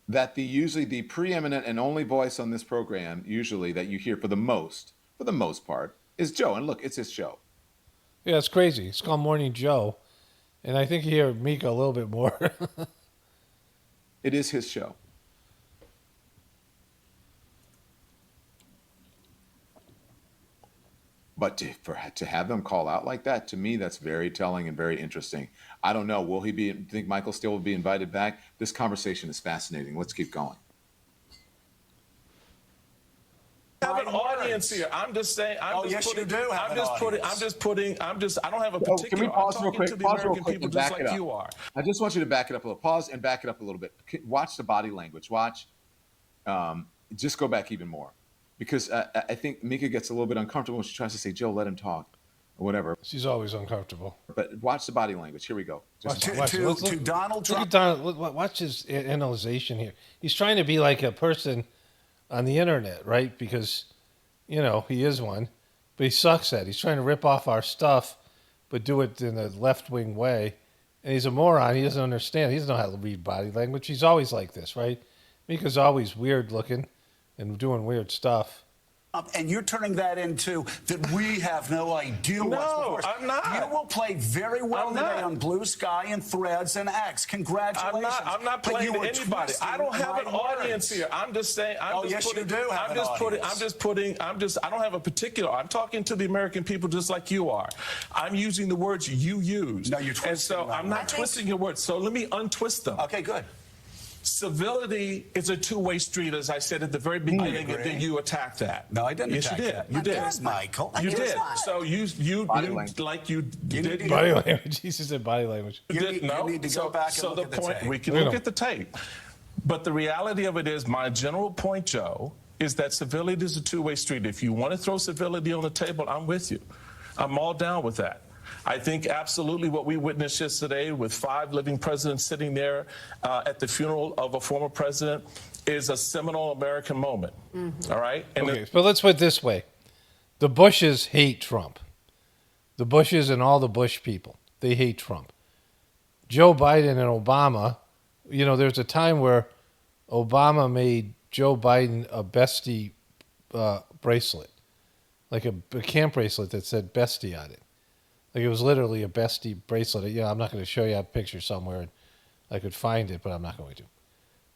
That usually the preeminent and only voice on this program, usually that you hear for the most part, is Joe. And look, it's his show. Yeah, it's crazy. It's called Morning Joe, and I think you hear Mika a little bit more. It is his show. But to have them call out like that, to me, that's very telling and very interesting. I don't know. Think Michael Steele will be invited back? This conversation is fascinating. Let's keep going. I have an audience here. I'm just saying. I don't have a particular. Can we pause real quick? Pause real quick and back it up. You are. I just want you to back it up a little. Pause and back it up a little bit. Watch the body language. Watch. Just go back even more. Because I think Mika gets a little bit uncomfortable when she tries to say, Joe, let him talk, or whatever. She's always uncomfortable. But watch the body language. Here we go. To Donald Trump. Look at Donald. Watch his analyzation here. He's trying to be like a person on the internet, right? Because, he is one. But he sucks at it. He's trying to rip off our stuff, but do it in a left-wing way. And he's a moron. He doesn't understand. He doesn't know how to read body language. He's always like this, right? Mika's always weird-looking and doing weird stuff. And you're turning that into that we have no idea what's before us. I'm not. You will play very well today on Blue Sky and Threads and X. Congratulations. I'm not playing to anybody. I don't have an audience here. I'm just saying. I don't have a particular. I'm talking to the American people just like you are. I'm using the words you use. No, you're twisting. And so I'm not twisting your words. So let me untwist them. Okay, good. Civility is a two-way street, as I said at the very beginning, and then you attacked that. No, I didn't attack you did. that. You did. Michael. You did. So you body language. He said body language. You need to go back and look at the tape. We can look at the tape. But the reality of it is, my general point, Joe, is that civility is a two-way street. If you want to throw civility on the table, I'm with you. I'm all down with that. I think absolutely what we witnessed yesterday with 5 living presidents sitting there at the funeral of a former president is a seminal American moment. Mm-hmm. All right? Okay, but let's put it this way. The Bushes hate Trump. The Bushes and all the Bush people, they hate Trump. Joe Biden and Obama, there's a time where Obama made Joe Biden a bestie bracelet, like a camp bracelet that said bestie on it. Like it was literally a bestie bracelet. I'm not going to show you a picture somewhere. I could find it, but I'm not going to.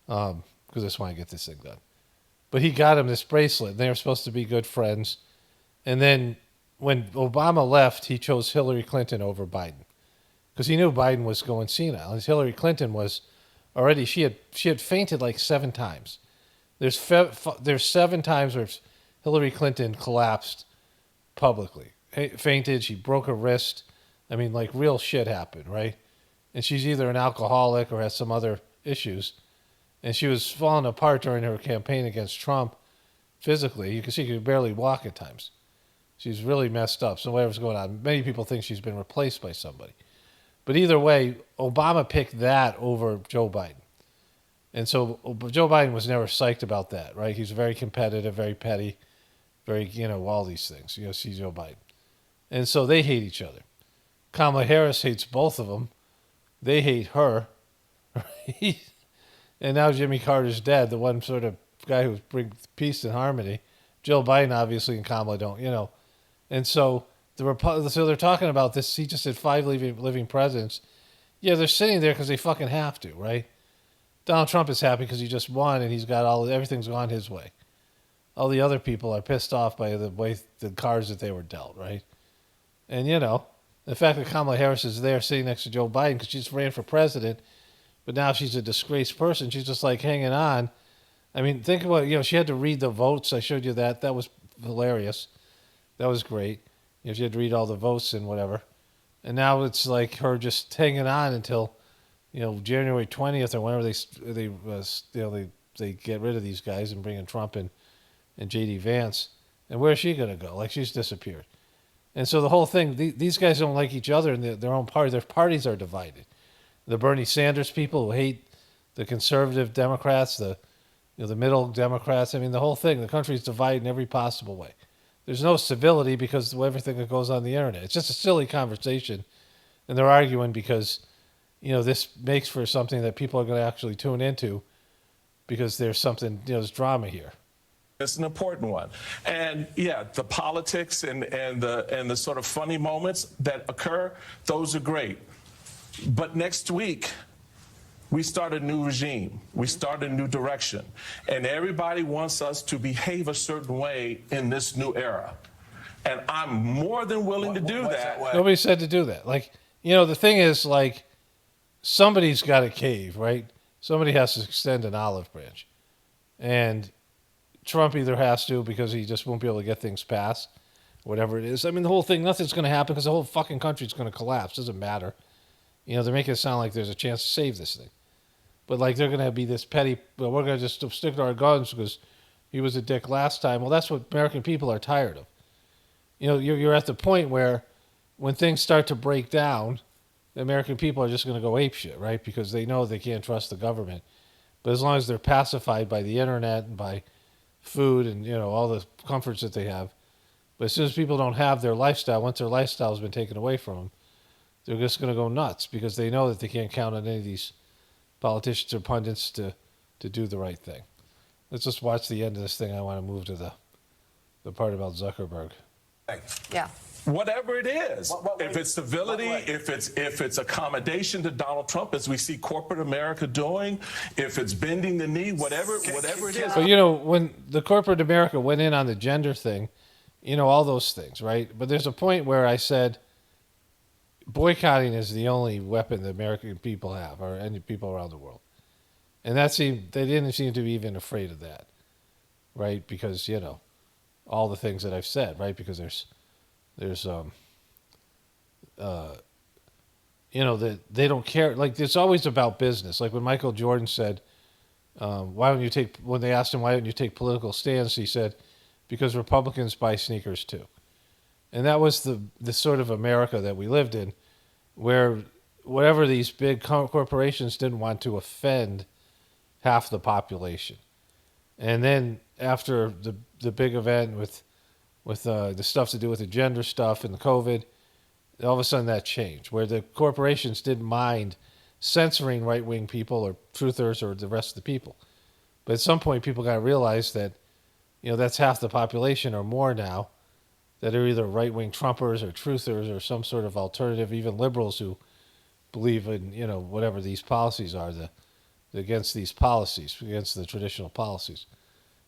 Because I just want to get this thing done. But he got him this bracelet, and they were supposed to be good friends. And then when Obama left, he chose Hillary Clinton over Biden. Because he knew Biden was going senile. And Hillary Clinton was already, she had fainted like 7 times. There's 7 times where Hillary Clinton collapsed publicly. Fainted, she broke her wrist. I mean, like real shit happened, right? And she's either an alcoholic or has some other issues. And she was falling apart during her campaign against Trump physically. You can see she could barely walk at times. She's really messed up. So whatever's going on, many people think she's been replaced by somebody. But either way, Obama picked that over Joe Biden. And so Joe Biden was never psyched about that, right? He's very competitive, very petty, very, all these things. See Joe Biden. And so they hate each other. Kamala Harris hates both of them. They hate her. Right? And now Jimmy Carter's dead, the one sort of guy who brings peace and harmony. Joe Biden, obviously, and Kamala don't, And so so they're talking about this. He just said 5 living presidents. Yeah, they're sitting there because they fucking have to, right? Donald Trump is happy because he just won and he's got everything's gone his way. All the other people are pissed off by the cards that they were dealt, right? And, the fact that Kamala Harris is there sitting next to Joe Biden because she just ran for president, but now she's a disgraced person. She's just like hanging on. I mean, think about she had to read the votes. I showed you that. That was hilarious. That was great. She had to read all the votes and whatever. And now it's like her just hanging on until, January 20th or whenever they get rid of these guys and bring in Trump and J.D. Vance. And where's she going to go? Like, she's disappeared. And so the whole thing, these guys don't like each other in their own party. Their parties are divided. The Bernie Sanders people who hate the conservative Democrats, the middle Democrats. I mean, the whole thing, the country's divided in every possible way. There's no civility because of everything that goes on the internet. It's just a silly conversation. And they're arguing because, this makes for something that people are going to actually tune into because there's something, there's drama here. It's an important one. And yeah, the politics and the sort of funny moments that occur, those are great. But next week, we start a new regime. We start a new direction. And everybody wants us to behave a certain way in this new era. And I'm more than willing to do that. Nobody said to do that. Like, the thing is, like, somebody's got to cave, right? Somebody has to extend an olive branch. And Trump either has to because he just won't be able to get things passed, whatever it is. I mean, the whole thing, nothing's going to happen because the whole fucking country's going to collapse. Doesn't matter. They're making it sound like there's a chance to save this thing. But, like, they're going to be this petty, well, we're going to just stick to our guns because he was a dick last time. Well, that's what American people are tired of. You're at the point where when things start to break down, the American people are just going to go apeshit, right? Because they know they can't trust the government. But as long as they're pacified by the internet and by food and, all the comforts that they have. But as soon as people don't have their lifestyle, once their lifestyle has been taken away from them, they're just going to go nuts because they know that they can't count on any of these politicians or pundits to do the right thing. Let's just watch the end of this thing. I want to move to the part about Zuckerberg. Yeah. Whatever it is, if it's civility, if it's accommodation to Donald Trump, as we see corporate America doing, if it's bending the knee, whatever it is. But when the corporate America went in on the gender thing, all those things, right? But there's a point where I said boycotting is the only weapon the American people have, or any people around the world, and they didn't seem to be even afraid of that, right? Because all the things that I've said, right? Because there's that they don't care. Like, it's always about business. Like when Michael Jordan said, when they asked him, why don't you take political stands? He said, because Republicans buy sneakers too. And that was the sort of America that we lived in, where whatever these big corporations didn't want to offend half the population. And then after the big event with the stuff to do with the gender stuff and the COVID, all of a sudden that changed, where the corporations didn't mind censoring right-wing people or truthers or the rest of the people. But at some point, people got to realize that, that's half the population or more now that are either right-wing Trumpers or truthers or some sort of alternative, even liberals who believe in, whatever these policies are, against these policies, against the traditional policies.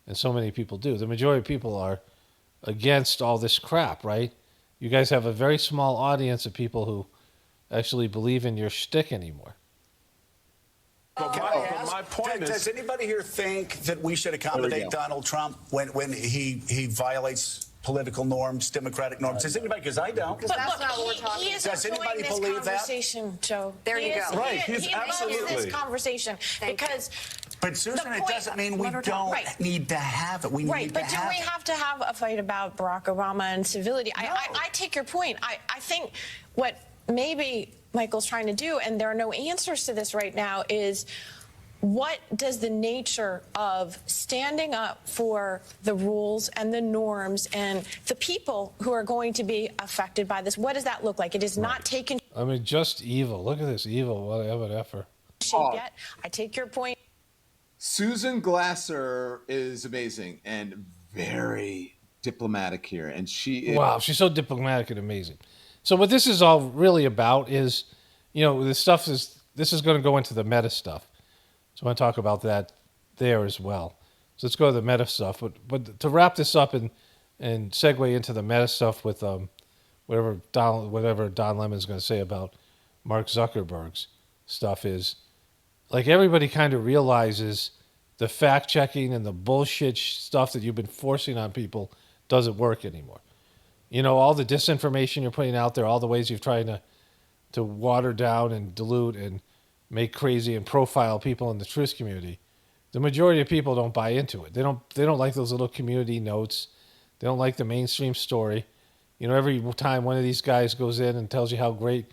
And so many people do. The majority of people are against all this crap, right? You guys have a very small audience of people who actually believe in your shtick anymore. But my point is, does anybody here think that we should accommodate Donald Trump when he violates political norms, democratic norms? Does anybody? Because I don't. Because that's not what we're talking about. Does anybody believe that? Conversation, Joe. There you go. Right, he's absolutely this conversation because. But Susan, it doesn't mean we don't need to have it. We need to have it. Right, but do we have to have a fight about Barack Obama and civility? No. I take your point. I think what maybe Michael's trying to do, and there are no answers to this right now, is what does the nature of standing up for the rules and the norms and the people who are going to be affected by this, what does that look like? It is not taken. I mean, just evil. Look at this evil. What an effort. Yet. I take your point. Susan Glasser is amazing and very diplomatic here, and she is... Wow, she's so diplomatic and amazing. So what this is all really about is, this is going to go into the meta stuff. So I want to talk about that there as well. So let's go to the meta stuff. But to wrap this up and segue into the meta stuff with whatever Don Lemon's going to say about Mark Zuckerberg's stuff is, like, everybody kind of realizes the fact-checking and the bullshit stuff that you've been forcing on people doesn't work anymore. All the disinformation you're putting out there, all the ways you're trying to water down and dilute and make crazy and profile people in the truth community, the majority of people don't buy into it. They don't like those little community notes. They don't like the mainstream story. You know, every time one of these guys goes in and tells you how great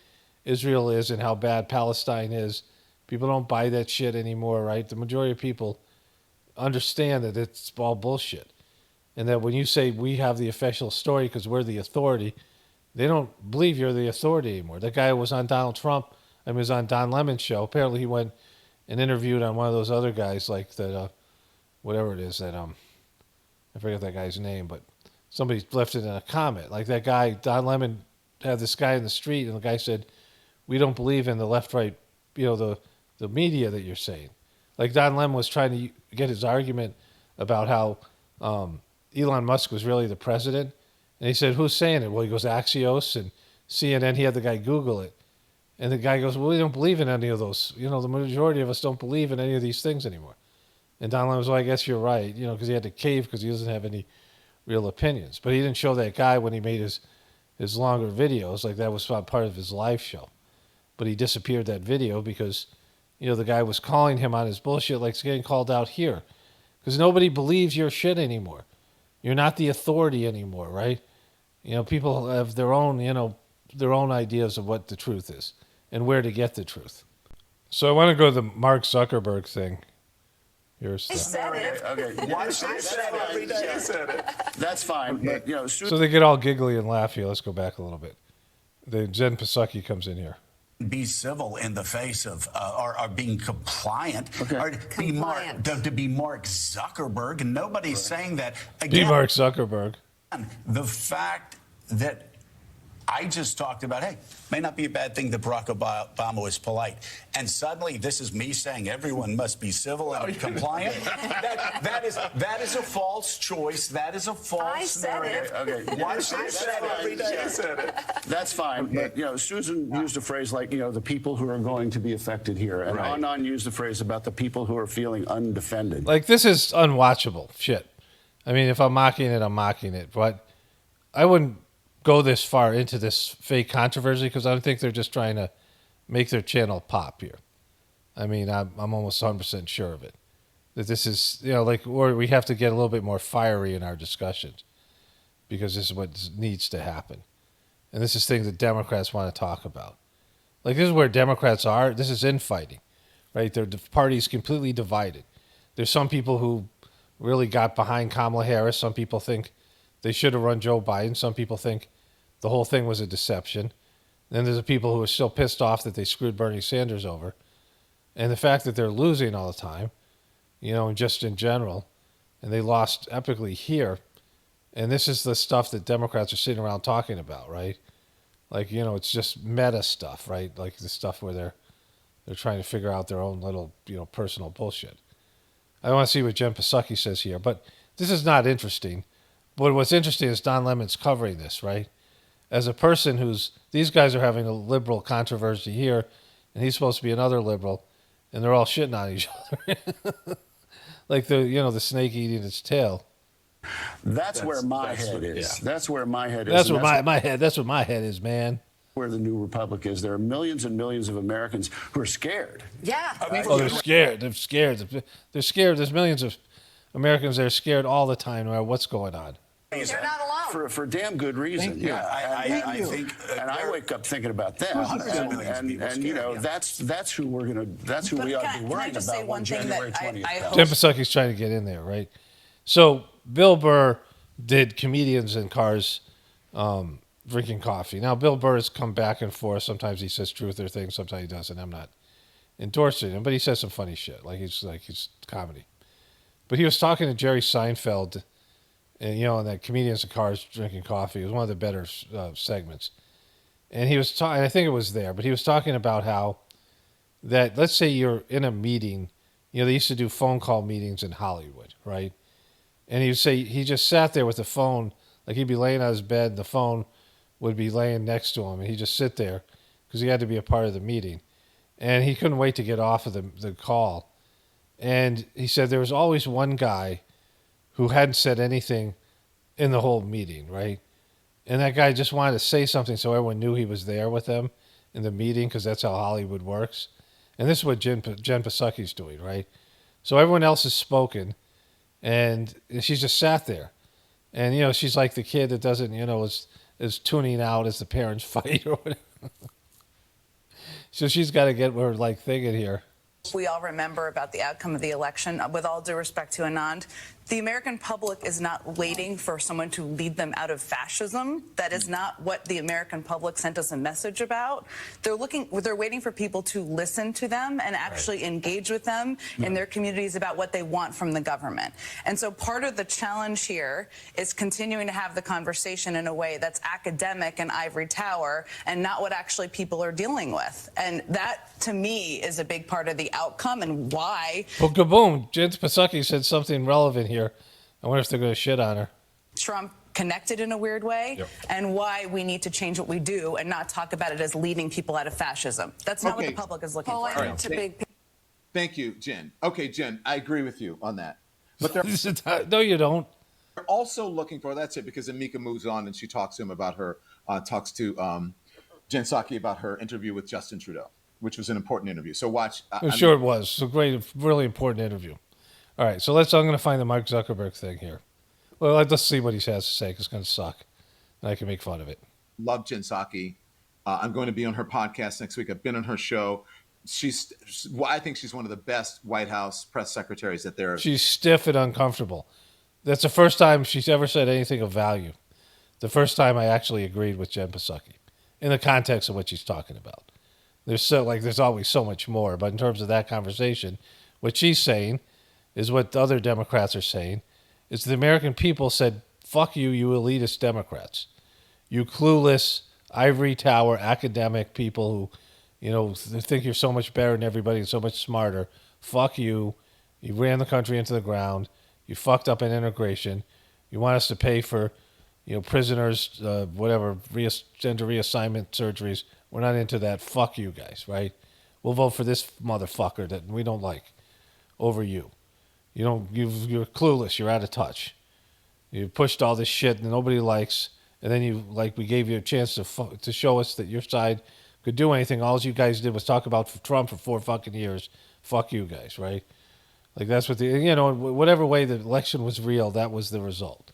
Israel is and how bad Palestine is, people don't buy that shit anymore, right? The majority of people understand that it's all bullshit. And that when you say we have the official story because we're the authority, they don't believe you're the authority anymore. That guy was on Donald Trump, was on Don Lemon's show. Apparently he went and interviewed on one of those other guys like that, whatever it is that, I forget that guy's name, but somebody left it in a comment. Like that guy, Don Lemon had this guy in the street and the guy said, we don't believe in the left-right, the media that you're saying. Like Don Lemon was trying to get his argument about how Elon Musk was really the president. And he said, who's saying it? Well, he goes, Axios and CNN. He had the guy Google it. And the guy goes, well, we don't believe in any of those. The majority of us don't believe in any of these things anymore. And Don Lemon was, well, I guess you're right, because he had to cave because he doesn't have any real opinions. But he didn't show that guy when he made his longer videos. Like that was part of his live show. But he disappeared that video because, the guy was calling him on his bullshit like it's getting called out here. Because nobody believes your shit anymore. You're not the authority anymore, right? People have their own ideas of what the truth is and where to get the truth. So I want to go to the Mark Zuckerberg thing. Here's the... Okay. Why she said it? That's fine. But, so they get all giggly and laugh here. Let's go back a little bit. Jen Psaki comes in here. Be civil in the face of or being compliant, or to be Mark Zuckerberg, and nobody's saying that. Again, be Mark Zuckerberg. The fact that I just talked about, hey, may not be a bad thing that Barack Obama was polite, and suddenly this is me saying everyone must be civil and compliant. That is a false choice. That is a false narrative. Okay, why she said it? That's fine. But Susan used a phrase like the people who are going to be affected here, and Anand used a phrase about the people who are feeling undefended. Like this is unwatchable shit. I mean, if I'm mocking it, I'm mocking it, but I wouldn't go this far into this fake controversy because I think they're just trying to make their channel pop here. I mean, I'm almost 100% sure of it. That this is, or we have to get a little bit more fiery in our discussions because this is what needs to happen. And this is things that Democrats want to talk about. Like, this is where Democrats are. This is infighting, right? The party's completely divided. There's some people who really got behind Kamala Harris. Some people think they should have run Joe Biden. Some people think the whole thing was a deception. Then there's the people who are still pissed off that they screwed Bernie Sanders over. And the fact that they're losing all the time, just in general, and they lost epically here. And this is the stuff that Democrats are sitting around talking about, right? Like, it's just meta stuff, right? Like the stuff where they're trying to figure out their own little, personal bullshit. I want to see what Jen Psaki says here, but this is not interesting. But what's interesting is Don Lemon's covering this, right? As a person these guys are having a liberal controversy here, and he's supposed to be another liberal, and they're all shitting on each other. Like the snake eating its tail. That's where my head is. Yeah. That's where my head is. That's what my head is, man. Where the new republic is. There are millions and millions of Americans who are scared. Yeah. They're scared. They're scared. They're scared. There's millions of Americans that are scared all the time no matter what's going on. They're not alone. For damn good reason. Yeah, I think, and I wake up thinking about them. And that's who we ought to be worrying about on January 20th. Jen Psaki's trying to get in there, right? So Bill Burr did comedians in cars drinking coffee. Now Bill Burr has come back and forth. Sometimes he says truther things, sometimes he doesn't. I'm not endorsing him, but he says some funny shit. Like he's comedy. But he was talking to Jerry Seinfeld. And, and that comedians in cars drinking coffee. It was one of the better segments. And he was talking, I think it was there, but he was talking about how that, let's say you're in a meeting, they used to do phone call meetings in Hollywood, right? And he would say he just sat there with the phone, like he'd be laying on his bed, and the phone would be laying next to him, and he'd just sit there because he had to be a part of the meeting. And he couldn't wait to get off of the call. And he said there was always one guy who hadn't said anything in the whole meeting, right? And that guy just wanted to say something so everyone knew he was there with them in the meeting because that's how Hollywood works. And this is what Jen Psaki's doing, right? So everyone else has spoken, and she just sat there. And, she's like the kid that doesn't, is tuning out as the parents fight or whatever. So she's got to get her, thing in here. We all remember about the outcome of the election. With all due respect to Anand, the American public is not waiting for someone to lead them out of fascism. That is not what the American public sent us a message about. They're waiting for people to listen to them and actually engage with them in their communities about what they want from the government. And so part of the challenge here is continuing to have the conversation in a way that's academic and ivory tower and not what actually people are dealing with. And that, to me, is a big part of the outcome and why. Well, kaboom. Jen Psaki said something relevant here. I wonder if they're going to shit on her. Trump connected in a weird way, and why we need to change what we do and not talk about it as leading people out of fascism. That's not what the public is looking for. It's a big. Thank you, Jen. Okay, Jen, I agree with you on that. But they're no, you don't. They're also looking for, that's it, because Amika moves on and she talks to him about her, talks to Jen Psaki about her interview with Justin Trudeau, which was an important interview. So watch. Sure it was. So great, really important interview. All right, so I'm going to find the Mark Zuckerberg thing here. Well, let's see what he has to say, because it's going to suck. And I can make fun of it. Love Jen Psaki. I'm going to be on her podcast next week. I've been on her show. I think she's one of the best White House press secretaries that there is. She's stiff and uncomfortable. That's the first time she's ever said anything of value. The first time I actually agreed with Jen Psaki in the context of what she's talking about. There's always so much more, but in terms of that conversation, what she's saying is what the other Democrats are saying, is the American people said, fuck you, you elitist Democrats. You clueless, ivory tower, academic people who, think you're so much better than everybody and so much smarter. Fuck you. You ran the country into the ground. You fucked up in integration. You want us to pay for, prisoners, gender reassignment surgeries. We're not into that. Fuck you guys, right? We'll vote for this motherfucker that we don't like over you. You're clueless. You're out of touch. You pushed all this shit that nobody likes, and then we gave you a chance to show us that your side could do anything. All you guys did was talk about Trump for 4 fucking years. Fuck you guys, right? That's what whatever way the election was real, that was the result.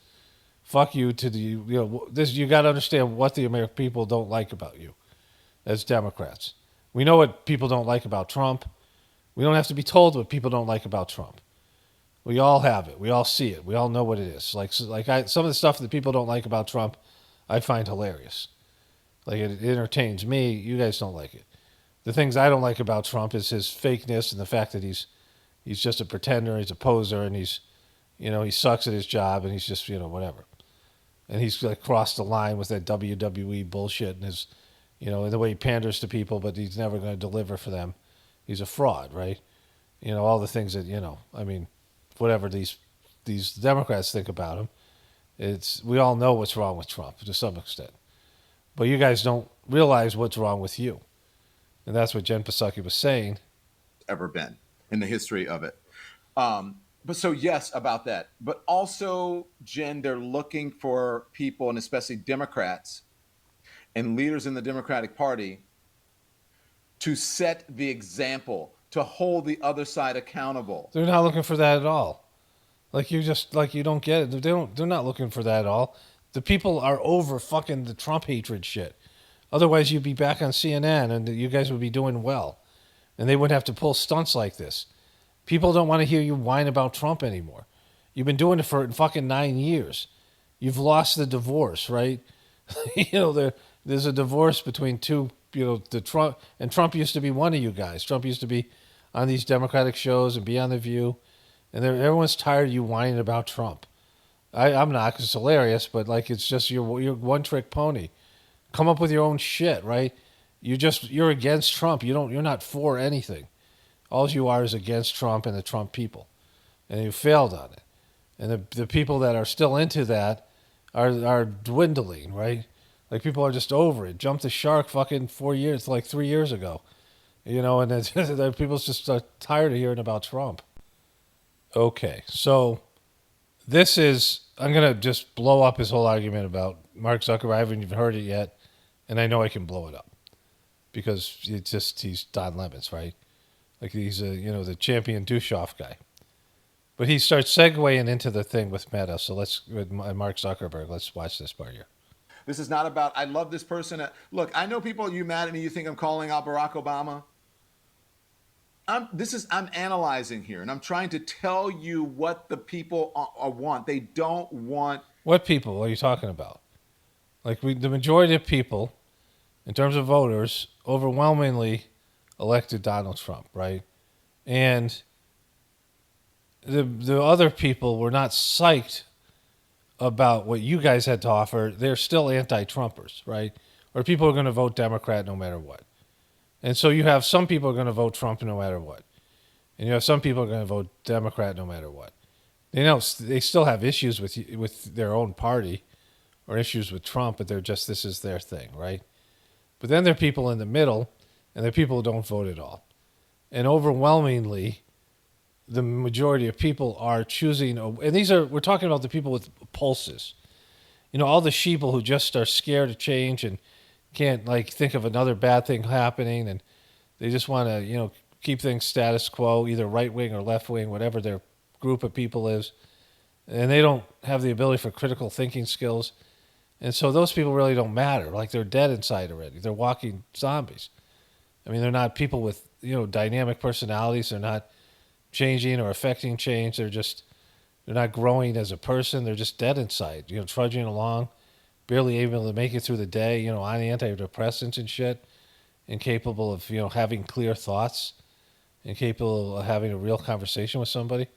Fuck you to this. You got to understand what the American people don't like about you as Democrats. We know what people don't like about Trump. We don't have to be told what people don't like about Trump. We all have it. We all see it. We all know what it is. Some of the stuff that people don't like about Trump, I find hilarious. It entertains me. You guys don't like it. The things I don't like about Trump is his fakeness and the fact that he's just a pretender. He's a poser, and he sucks at his job, and he's just whatever. And he's crossed the line with that WWE bullshit and his, and the way he panders to people, but he's never going to deliver for them. He's a fraud, right? All the things that whatever these Democrats think about him, we all know what's wrong with Trump to some extent. But you guys don't realize what's wrong with you. And that's what Jen Psaki was saying. Ever been in the history of it. But so, yes, about that. But also, Jen, they're looking for people, and especially Democrats and leaders in the Democratic Party, to set the example, to hold the other side accountable. They're not looking for that at all. You don't get it. They're not looking for that at all. The people are over fucking the Trump hatred shit. Otherwise, you'd be back on CNN and you guys would be doing well. And they wouldn't have to pull stunts like this. People don't want to hear you whine about Trump anymore. You've been doing it for fucking 9 years. You've lost the divorce, right? There's a divorce between two, the Trump, and Trump used to be one of you guys. Trump used to be on these Democratic shows and be on The View. And everyone's tired of you whining about Trump. I'm not, because it's hilarious, but it's just you're one-trick pony. Come up with your own shit, right? You're against Trump. You're not for anything. All you are is against Trump and the Trump people, and you failed on it. And the people that are still into that are dwindling, right? People are just over it. Jumped the shark fucking 3 years ago, and the people's just tired of hearing about Trump. Okay, so I'm going to just blow up his whole argument about Mark Zuckerberg. I haven't even heard it yet, and I know I can blow it up because he's Don Lemons, right? He's the champion douche-off guy. But he starts segueing into the thing with Meta. So with Mark Zuckerberg, let's watch this part here. This is not about, I love this person. Look, I know people, you mad at me, you think I'm calling out Barack Obama. I'm analyzing here, and I'm trying to tell you what the people want. They don't want... What people are you talking about? Like, the majority of people, in terms of voters, overwhelmingly elected Donald Trump, right? And the other people were not psyched about what you guys had to offer. They're still anti-Trumpers, right? Or people are going to vote Democrat no matter what. And so you have some people are going to vote Trump no matter what. And you have some people are going to vote Democrat no matter what. They still have issues with their own party or issues with Trump, but this is their thing, right? But then there are people in the middle, and there are people who don't vote at all. And overwhelmingly, the majority of people are choosing, and we're talking about the people with pulses. All the sheeple who just are scared of change and can't think of another bad thing happening, and they just want to keep things status quo, either right wing or left wing, whatever their group of people is, and they don't have the ability for critical thinking skills, and so those people really don't matter. Like, they're dead inside already. They're walking zombies. I mean, they're not people with dynamic personalities. They're not changing or affecting change. They're not growing as a person. They're just dead inside. Trudging along, barely able to make it through the day, on antidepressants and shit, incapable of, having clear thoughts, incapable of having a real conversation with somebody.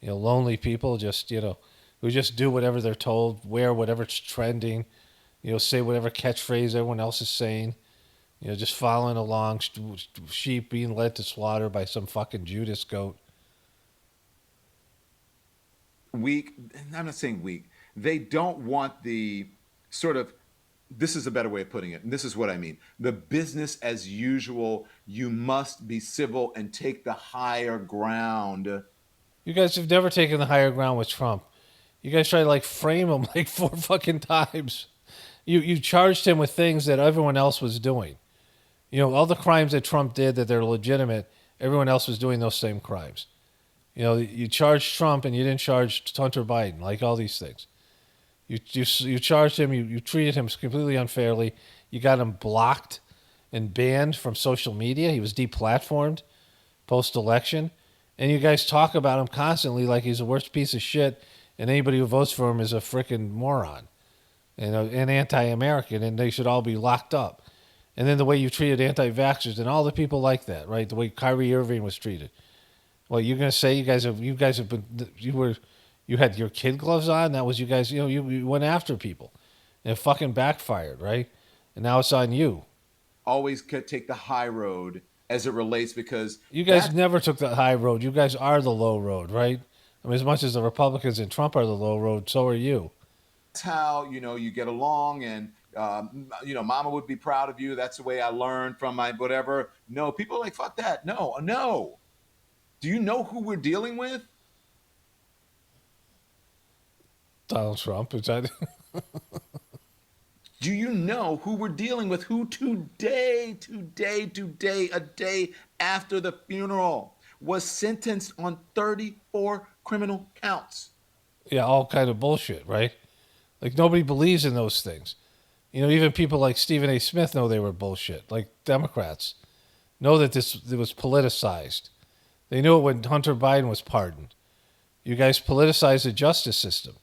Lonely people who just do whatever they're told, wear whatever's trending, say whatever catchphrase everyone else is saying, just following along, sheep being led to slaughter by some fucking Judas goat. Weak. I'm not saying weak. They don't want the sort of, this is a better way of putting it, and this is what I mean. The business as usual, you must be civil and take the higher ground. You guys have never taken the higher ground with Trump. You guys tried to frame him 4 fucking times. You charged him with things that everyone else was doing. All the crimes that Trump did that they're legitimate, everyone else was doing those same crimes. You charged Trump and you didn't charge Hunter Biden, all these things. You charged him, you treated him completely unfairly. You got him blocked and banned from social media. He was deplatformed post-election. And you guys talk about him constantly like he's the worst piece of shit, and anybody who votes for him is a freaking moron and anti-American, and they should all be locked up. And then the way you treated anti-vaxxers and all the people like that, right? The way Kyrie Irving was treated. Well, you're gonna say you guys have been, you had your kid gloves on. That was you guys. You went after people, and it fucking backfired, right? And now it's on you. Always take the high road as it relates, because you guys never took the high road. You guys are the low road, right? I mean, as much as the Republicans and Trump are the low road, so are you. That's how you get along, and Mama would be proud of you. That's the way I learned from my whatever. No, people are like, fuck that. No. Do you know who we're dealing with? Donald Trump. Is that? Do you know who we're dealing with? Who today, a day after the funeral, was sentenced on 34 criminal counts? Yeah, all kind of bullshit, right? Nobody believes in those things. Even people like Stephen A. Smith know they were bullshit. Democrats know that it was politicized. They knew it when Hunter Biden was pardoned. You guys politicized the justice system.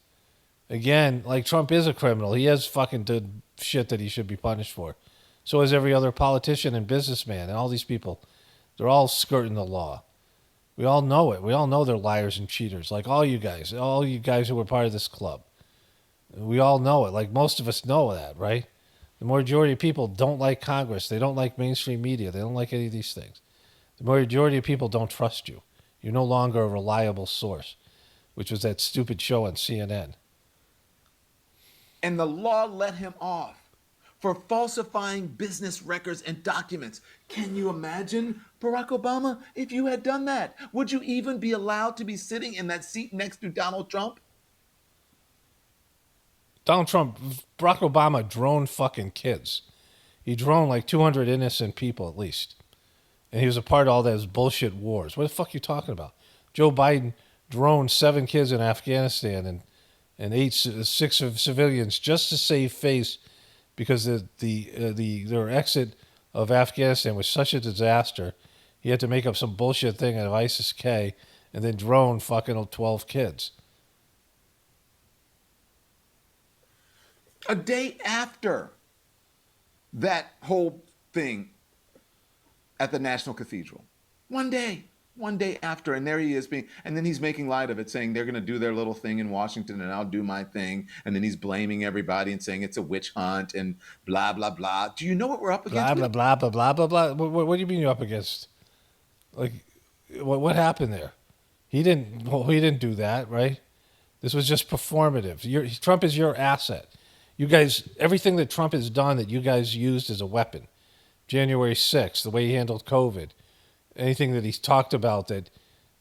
Again, Trump is a criminal. He has fucking did shit that he should be punished for. So is every other politician and businessman and all these people. They're all skirting the law. We all know it. We all know they're liars and cheaters. All you guys who were part of this club. We all know it. Most of us know that, right? The majority of people don't like Congress. They don't like mainstream media. They don't like any of these things. The majority of people don't trust you. You're no longer a reliable source, which was that stupid show on CNN. And the law let him off for falsifying business records and documents. Can you imagine, Barack Obama, if you had done that? Would you even be allowed to be sitting in that seat next to Donald Trump? Barack Obama droned fucking kids. He droned 200 innocent people at least. And he was a part of all those bullshit wars. What the fuck are you talking about? Joe Biden droned 7 kids in Afghanistan and 6 of civilians just to save face because their exit of Afghanistan was such a disaster. He had to make up some bullshit thing of ISIS-K and then drone fucking 12 kids. A day after that whole thing at the National Cathedral. One day after, and there he is and then he's making light of it, saying they're going to do their little thing in Washington and I'll do my thing. And then he's blaming everybody and saying it's a witch hunt and blah, blah, blah. Do you know what we're up against? Blah, blah, blah, blah, blah, blah, blah. What do you mean you're up against? Like, what happened there? He didn't do that, right? This was just performative. Trump is your asset. You guys, everything that Trump has done that you guys used as a weapon. January 6th, the way he handled COVID, anything that he's talked about that,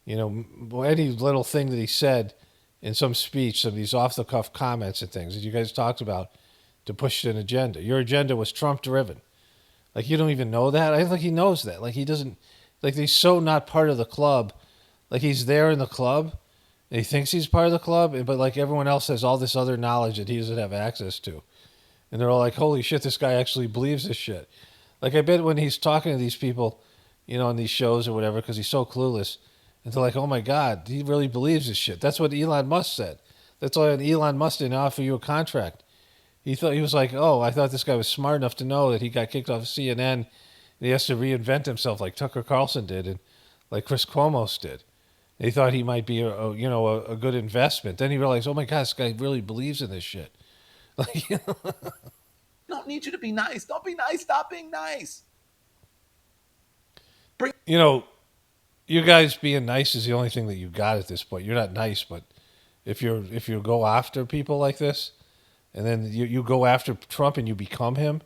any little thing that he said in some speech, some of these off-the-cuff comments and things that you guys talked about to push an agenda. Your agenda was Trump-driven. Like, you don't even know that? I don't think he knows that. Like, he doesn't, like, he's so not part of the club. Like, he's there in the club, and he thinks he's part of the club, but, like, everyone else has all this other knowledge that he doesn't have access to. And they're all like, holy shit, this guy actually believes this shit. Like, I bet when he's talking to these people, on these shows or whatever, because he's so clueless, and they're like, oh my God, he really believes this shit. That's what Elon Musk said. That's why Elon Musk didn't offer you a contract. He was like, oh, I thought this guy was smart enough to know that he got kicked off of CNN and he has to reinvent himself like Tucker Carlson did and like Chris Cuomo did. And he thought he might be a good investment. Then he realized, oh my God, this guy really believes in this shit. Like, Don't need you to be nice. Don't be nice. Stop being nice. You guys being nice is the only thing that you got at this point. You're not nice, but if you go after people like this, and then you go after Trump and you become him,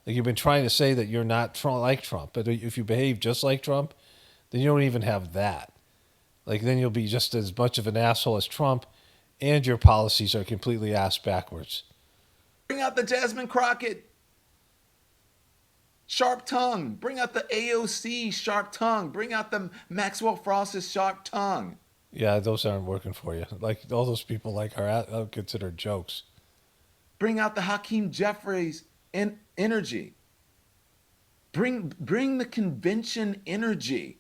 like you've been trying to say that you're not like Trump, but if you behave just like Trump, then you don't even have that. Like then you'll be just as much of an asshole as Trump, and your policies are completely ass backwards. Bring out the Jasmine Crockett sharp tongue. Bring out the AOC sharp tongue. Bring out the Maxwell Frost's sharp tongue. Yeah, those aren't working for you. Like all those people like are considered jokes. Bring out the Hakeem Jeffries energy. Bring the convention energy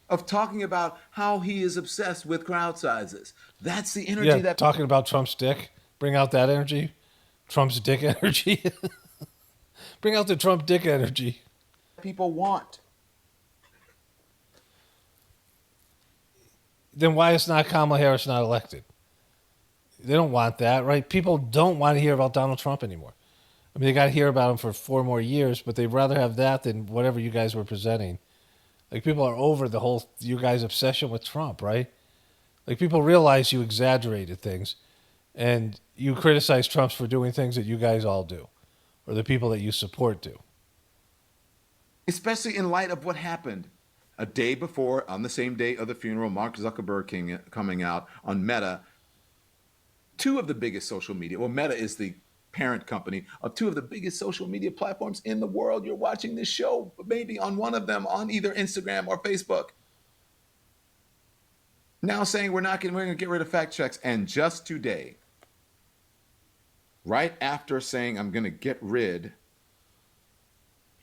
of talking about how he is obsessed with crowd sizes. That's the energy that talking about Trump's dick. Bring out that energy. Trump's dick energy. Bring out the Trump dick energy. People want. Then why is not Kamala Harris not elected? They don't want that, right? People don't want to hear about Donald Trump anymore. I mean, they got to hear about him for 4 more years, but they'd rather have that than whatever you guys were presenting. Like, people are over the whole, you guys' obsession with Trump, right? Like, people realize you exaggerated things, and you criticize Trump for doing things that you guys all do, or the people that you support do. Especially in light of what happened a day before, on the same day of the funeral, Mark Zuckerberg coming out on Meta, 2 of the biggest social media. Well, Meta is the parent company of 2 of the biggest social media platforms in the world. You're watching this show, maybe on one of them, on either Instagram or Facebook. Now saying we're going to get rid of fact checks. And just today, right after saying I'm going to get rid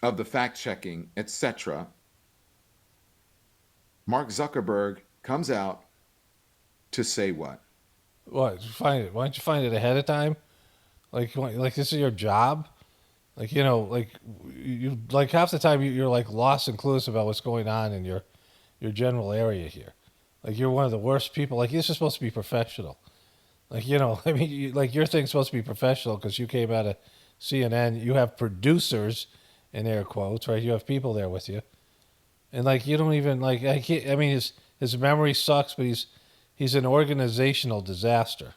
of the fact checking, etc., Mark Zuckerberg comes out to say what? What? Find it. Why don't you find it ahead of time? Like this is your job. Like you like half the time you're like lost and clueless about what's going on in your general area here. Like you're one of the worst people. Like this is supposed to be professional. Like I mean, like your thing's supposed to be professional because you came out of CNN. You have producers, in air quotes, right? You have people there with you, and like you don't even like. I can't. I mean, his memory sucks, but he's an organizational disaster.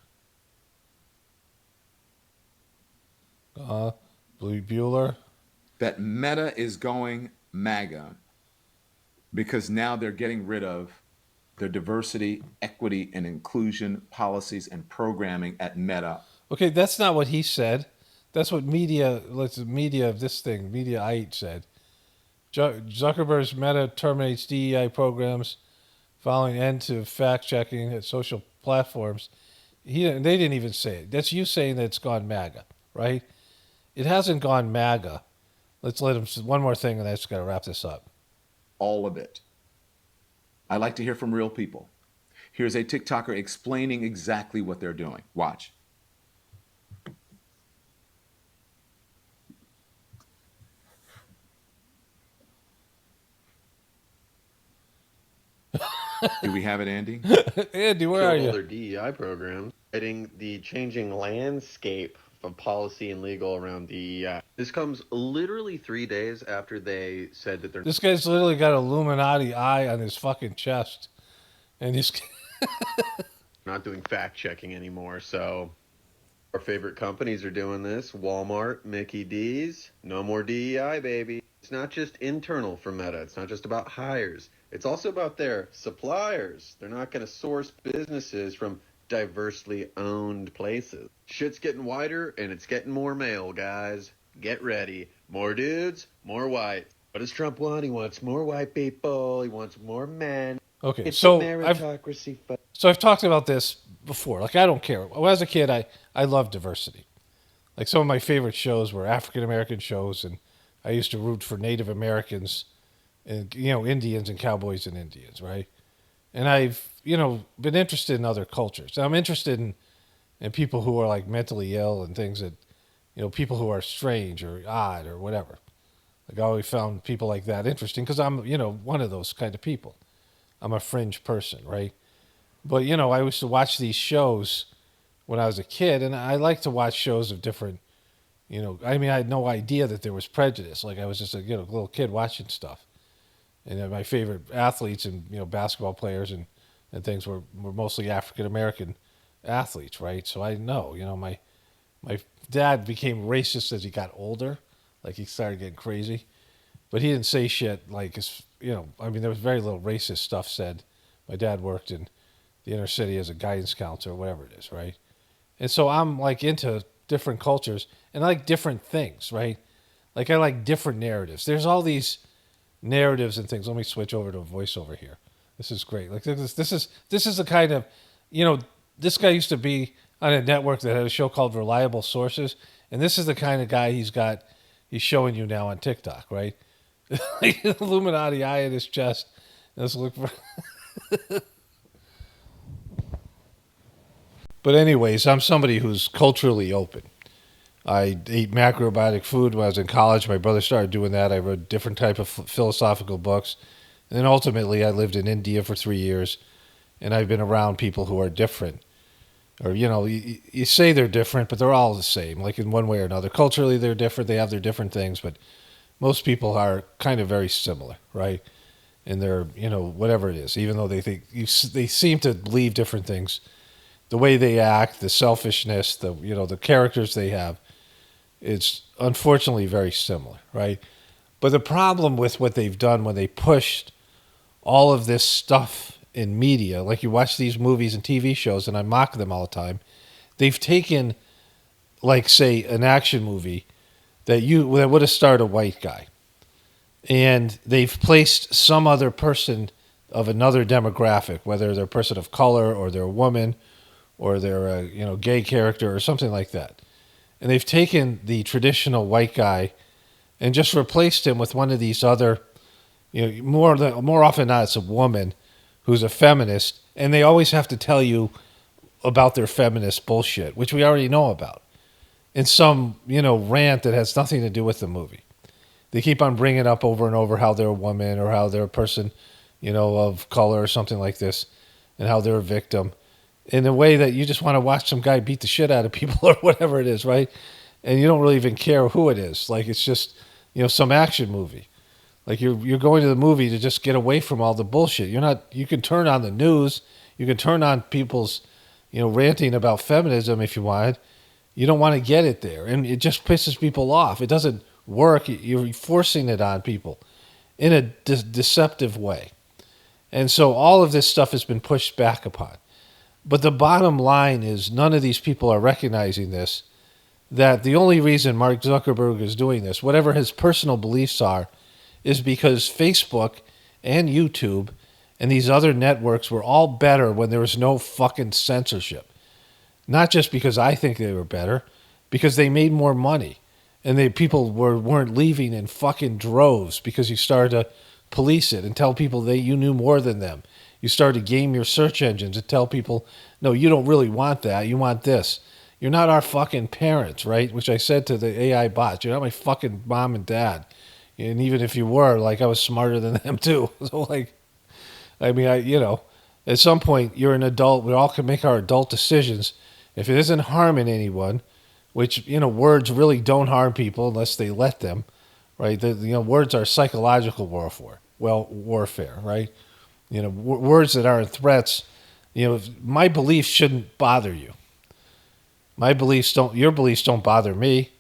Bueller. That Meta is going MAGA because now they're getting rid of their diversity, equity, and inclusion policies and programming at Meta. Okay, that's not what he said. That's what Mediaite said. Zuckerberg's Meta terminates DEI programs following end to fact checking at social platforms. They didn't even say it. That's you saying that it's gone MAGA, right? It hasn't gone MAGA. Let's let him. One more thing, and I just got to wrap this up. All of it. I like to hear from real people. Here's a TikToker explaining exactly what they're doing. Watch. Do we have it, Andy? Andy, where are you? Their DEI programs, citing the changing landscape of policy and legal around DEI. This comes literally 3 days after they said that they're This guy's literally got Illuminati eye on his fucking chest, and he's not doing fact checking anymore. So our favorite companies are doing this: Walmart, Mickey D's. No more DEI, baby. It's not just internal for Meta. It's not just about hires. It's also about their suppliers. They're not going to source businesses from diversely owned places. Shit's getting wider, and it's getting more male, guys. Get ready. More dudes, more white. What does Trump want? He wants more white people. He wants more men. Okay, It's so a meritocracy. I've talked about this before. Like, I don't care. Well, as a kid, I loved diversity. Like, some of my favorite shows were African American shows, and I used to root for Native Americans and, Indians and cowboys and Indians, right? And I've, been interested in other cultures. And I'm interested in people who are like mentally ill and things that, people who are strange or odd or whatever. Like, I always found people like that interesting because I'm, one of those kind of people. I'm a fringe person, right? But, I used to watch these shows when I was a kid, and I like to watch shows of different, I had no idea that there was prejudice. Like, I was just a little kid watching stuff. And then my favorite athletes and, basketball players and things were mostly African-American athletes, right? So I know, my dad became racist as he got older. Like, he started getting crazy. But he didn't say shit like, there was very little racist stuff said. My dad worked in the inner city as a guidance counselor or whatever it is, right? And so I'm, like, into different cultures and I like different things, right? Like, I like different narratives. There's all these narratives and things. Let me switch over to a voiceover here. This is great. Like, this is the kind of, this guy used to be on a network that had a show called Reliable Sources, and this is the kind of guy he's showing you now on TikTok, right? Illuminati eye in his chest. Let's look for. But anyways, I'm somebody who's culturally open. I ate macrobiotic food when I was in college. My brother started doing that. I read different type of philosophical books. And then ultimately, I lived in India for 3 years, and I've been around people who are different. Or, you say they're different, but they're all the same, like in one way or another. Culturally, they're different. They have their different things, but most people are kind of very similar, right? And they're, whatever it is, even though they seem to believe different things. The way they act, the selfishness, the characters they have, it's unfortunately very similar, right? But the problem with what they've done when they pushed all of this stuff in media, like you watch these movies and TV shows, and I mock them all the time, they've taken, like, say, an action movie that would have starred a white guy, and they've placed some other person of another demographic, whether they're a person of color or they're a woman or they're a gay character or something like that. And they've taken the traditional white guy and just replaced him with one of these other, more often than not, it's a woman who's a feminist, and they always have to tell you about their feminist bullshit, which we already know about, in some, rant that has nothing to do with the movie. They keep on bringing up over and over how they're a woman or how they're a person, of color or something like this, and how they're a victim, in a way that you just want to watch some guy beat the shit out of people or whatever it is, right? And you don't really even care who it is. Like, it's just, some action movie. Like, you're going to the movie to just get away from all the bullshit. You can turn on the news. You can turn on people's, ranting about feminism if you want. You don't want to get it there. And it just pisses people off. It doesn't work. You're forcing it on people in a deceptive way. And so all of this stuff has been pushed back upon. But the bottom line is none of these people are recognizing this, that the only reason Mark Zuckerberg is doing this, whatever his personal beliefs are, is because Facebook and YouTube and these other networks were all better when there was no fucking censorship. Not just because I think they were better, because they made more money. And people weren't leaving in fucking droves because you started to police it and tell people that you knew more than them. You started to game your search engines and tell people, no, you don't really want that. You want this. You're not our fucking parents, right? Which I said to the AI bots. You're not my fucking mom and dad. And even if you were, like, I was smarter than them too. So, like, I mean, at some point, you're an adult. We all can make our adult decisions. If it isn't harming anyone, which, words really don't harm people unless they let them, right? Words are psychological warfare, right? Words that aren't threats. My beliefs shouldn't bother you. Your beliefs don't bother me.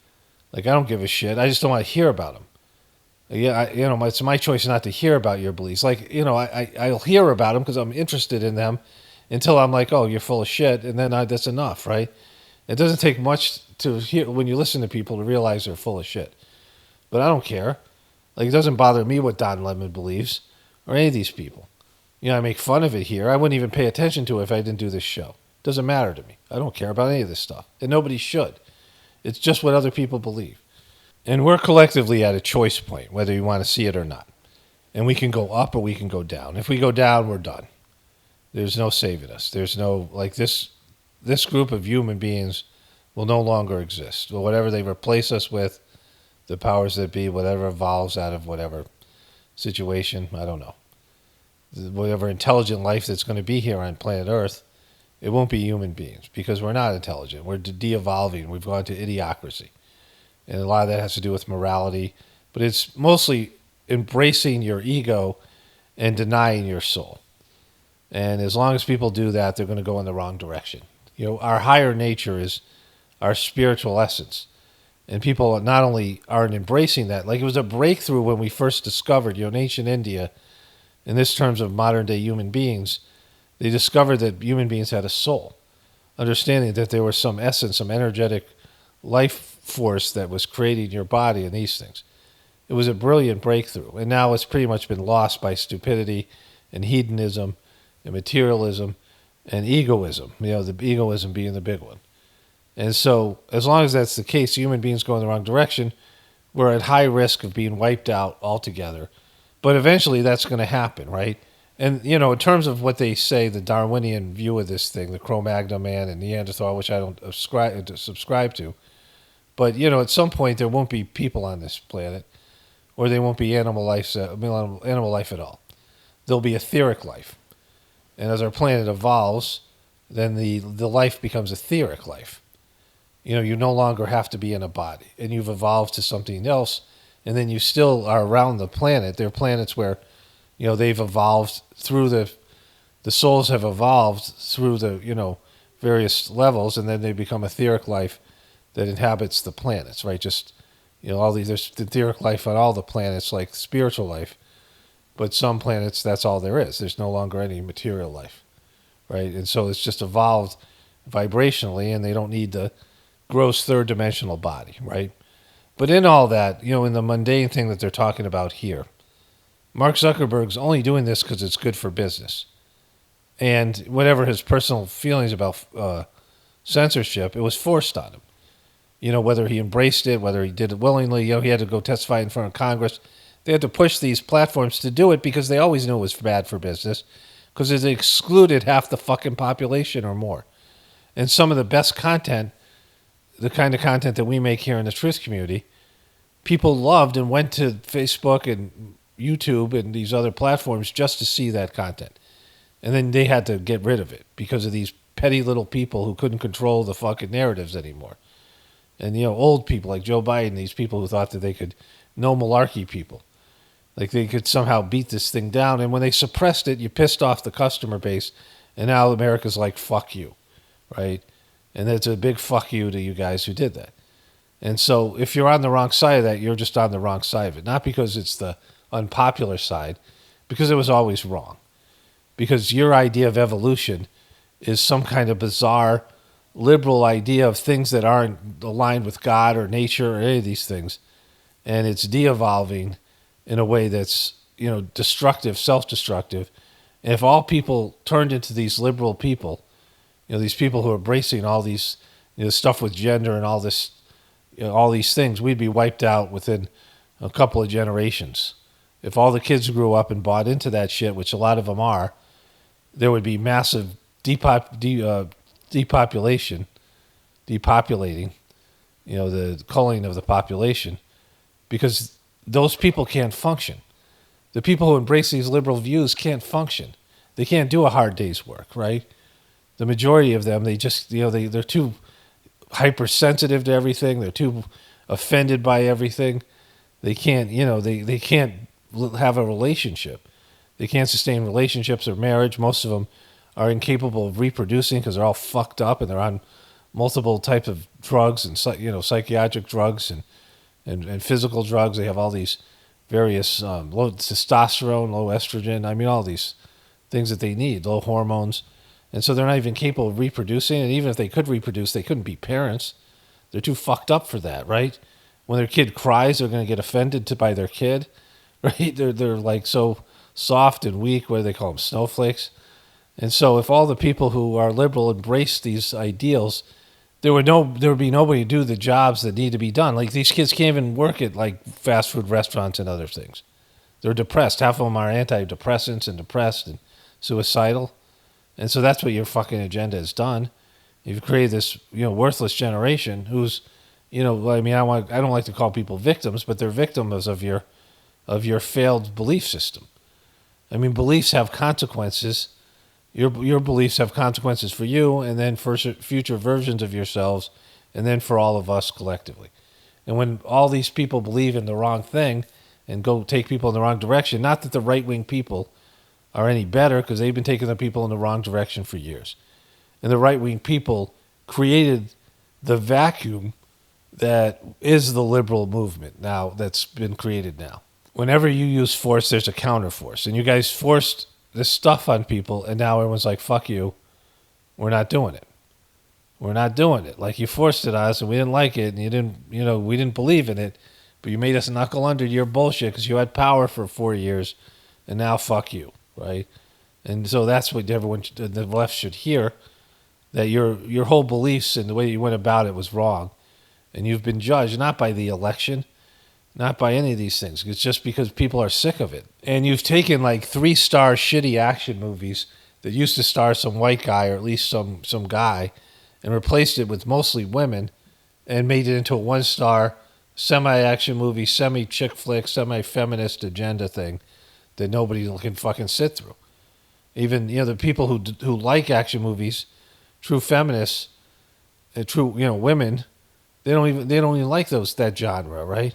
Like, I don't give a shit. I just don't want to hear about them. Yeah, it's my choice not to hear about your beliefs. Like, I'll hear about them because I'm interested in them until I'm like, oh, you're full of shit, and then that's enough, right? It doesn't take much to hear when you listen to people to realize they're full of shit. But I don't care. Like, it doesn't bother me what Don Lemon believes or any of these people. I make fun of it here. I wouldn't even pay attention to it if I didn't do this show. It doesn't matter to me. I don't care about any of this stuff, and nobody should. It's just what other people believe. And we're collectively at a choice point, whether you want to see it or not. And we can go up or we can go down. If we go down, we're done. There's no saving us. There's no, like, this group of human beings will no longer exist. Or whatever they replace us with, the powers that be, whatever evolves out of whatever situation, I don't know. Whatever intelligent life that's going to be here on planet Earth, it won't be human beings because we're not intelligent. We're de-evolving. We've gone to idiocracy. And a lot of that has to do with morality. But it's mostly embracing your ego and denying your soul. And as long as people do that, they're going to go in the wrong direction. Our higher nature is our spiritual essence. And people not only aren't embracing that, like, it was a breakthrough when we first discovered, in ancient India, in this terms of modern day human beings, they discovered that human beings had a soul. Understanding that there was some essence, some energetic life force that was creating your body and these things. It was a brilliant breakthrough. And now it's pretty much been lost by stupidity and hedonism and materialism and egoism, the egoism being the big one. And so as long as that's the case, human beings go in the wrong direction, we're at high risk of being wiped out altogether. But eventually that's going to happen, right? And, in terms of what they say, the Darwinian view of this thing, the Cro-Magnon man and Neanderthal, which I don't subscribe to, but, at some point there won't be people on this planet, or there won't be animal life at all. There'll be etheric life. And as our planet evolves, then the life becomes etheric life. You no longer have to be in a body, and you've evolved to something else, and then you still are around the planet. There are planets where, they've evolved through the souls have evolved through the, various levels, and then they become etheric life that inhabits the planets, right? Just, there's etheric life on all the planets, like spiritual life, but some planets, that's all there is. There's no longer any material life, right? And so it's just evolved vibrationally, and they don't need the gross third-dimensional body, right? But in all that, in the mundane thing that they're talking about here, Mark Zuckerberg's only doing this because it's good for business. And whatever his personal feelings about censorship, it was forced on him. Whether he embraced it, whether he did it willingly, he had to go testify in front of Congress. They had to push these platforms to do it because they always knew it was bad for business because it excluded half the fucking population or more. And some of the best content, the kind of content that we make here in the truth community, people loved and went to Facebook and YouTube and these other platforms just to see that content. And then they had to get rid of it because of these petty little people who couldn't control the fucking narratives anymore. And, old people like Joe Biden, these people who thought that they could, no malarkey people, like they could somehow beat this thing down. And when they suppressed it, you pissed off the customer base. And now America's like, fuck you, right? And it's a big fuck you to you guys who did that. And so if you're on the wrong side of that, you're just on the wrong side of it. Not because it's the unpopular side, because it was always wrong. Because your idea of evolution is some kind of bizarre liberal idea of things that aren't aligned with God or nature or any of these things. And it's de-evolving in a way that's, destructive, self-destructive, And if all people turned into these liberal people, these people who are embracing all these, stuff with gender and all this, all these things, we'd be wiped out within a couple of generations. If all the kids grew up and bought into that shit, which a lot of them are, there would be massive depopulating, the culling of the population, because those people can't function. The people who embrace these liberal views can't function. They can't do a hard day's work, right? The majority of them, they just, they're too hypersensitive to everything. They're too offended by everything. They can't, they can't have a relationship. They can't sustain relationships or marriage. Most of them are incapable of reproducing because they're all fucked up and they're on multiple types of drugs and, psychiatric drugs and physical drugs. They have all these various low testosterone, low estrogen. I mean, all these things that they need, low hormones. And so they're not even capable of reproducing. And even if they could reproduce, they couldn't be parents. They're too fucked up for that, right? When their kid cries, they're going to get offended by their kid, right? They're like so soft and weak. What do they call them? Snowflakes. And so if all the people who are liberal embrace these ideals, there would be nobody to do the jobs that need to be done. Like, these kids can't even work at like fast food restaurants and other things. They're depressed. Half of them are antidepressants and depressed and suicidal. And so that's what your fucking agenda has done. You've created this, worthless generation who's, I don't like to call people victims, but they're victims of your failed belief system. I mean, beliefs have consequences. Your beliefs have consequences for you, and then for future versions of yourselves, and then for all of us collectively. And when all these people believe in the wrong thing and go take people in the wrong direction, not that the right-wing people are any better, because they've been taking the people in the wrong direction for years. And the right-wing people created the vacuum that is the liberal movement now, that's been created now. Whenever you use force, there's a counterforce. And you guys forced this stuff on people, and now everyone's like, fuck you, we're not doing it. We're not doing it. Like, you forced it on us, and we didn't like it, and you didn't, we didn't believe in it, but you made us knuckle under your bullshit because you had power for 4 years, and now fuck you, right? And so that's what everyone, the left should hear, that your whole beliefs and the way you went about it was wrong, and you've been judged not by the election, not by any of these things. It's just because people are sick of it. And you've taken like 3-star shitty action movies that used to star some white guy or at least some guy and replaced it with mostly women and made it into a 1-star semi-action movie, semi-chick flick, semi-feminist agenda thing that nobody can fucking sit through. Even, the people who like action movies, true feminists, true, women, they don't even like that genre, right?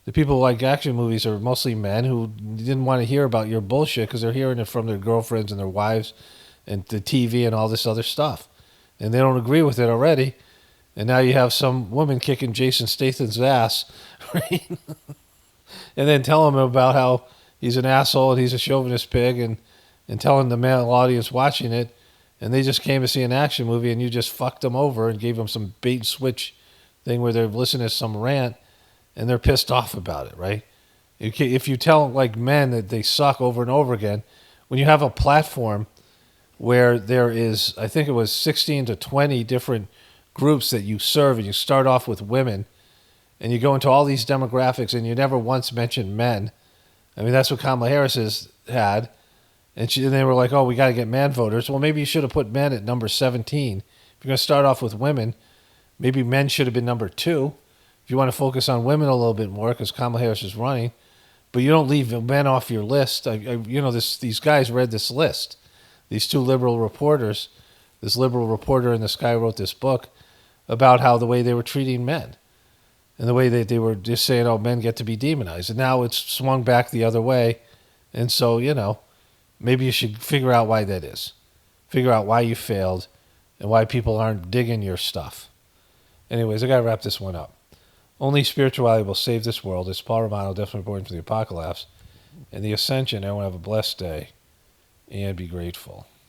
The people who like action movies are mostly men who didn't want to hear about your bullshit because they're hearing it from their girlfriends and their wives and the TV and all this other stuff. And they don't agree with it already. And now you have some woman kicking Jason Statham's ass, right? And then tell him about how he's an asshole and he's a chauvinist pig and telling the male audience watching it, and they just came to see an action movie and you just fucked them over and gave them some bait and switch thing where they're listening to some rant and they're pissed off about it, right? If you tell like men that they suck over and over again, when you have a platform where there is, I think it was 16 to 20 different groups that you serve, and you start off with women, and you go into all these demographics, and you never once mention men. I mean, that's what Kamala Harris has had, and they were like, oh, we got to get man voters. Well, maybe you should have put men at number 17. If you're going to start off with women, maybe men should have been number 2. If you want to focus on women a little bit more, because Kamala Harris is running, but you don't leave men off your list. These guys read this list. These 2 liberal reporters, this liberal reporter and this guy wrote this book about how the way they were treating men and the way they were just saying, oh, men get to be demonized. And now it's swung back the other way. And so, maybe you should figure out why that is. Figure out why you failed and why people aren't digging your stuff. Anyways, I got to wrap this one up. Only spirituality will save this world. It's Paul Romano, definitely reporting from the Apocalypse and the Ascension. Everyone have a blessed day and be grateful.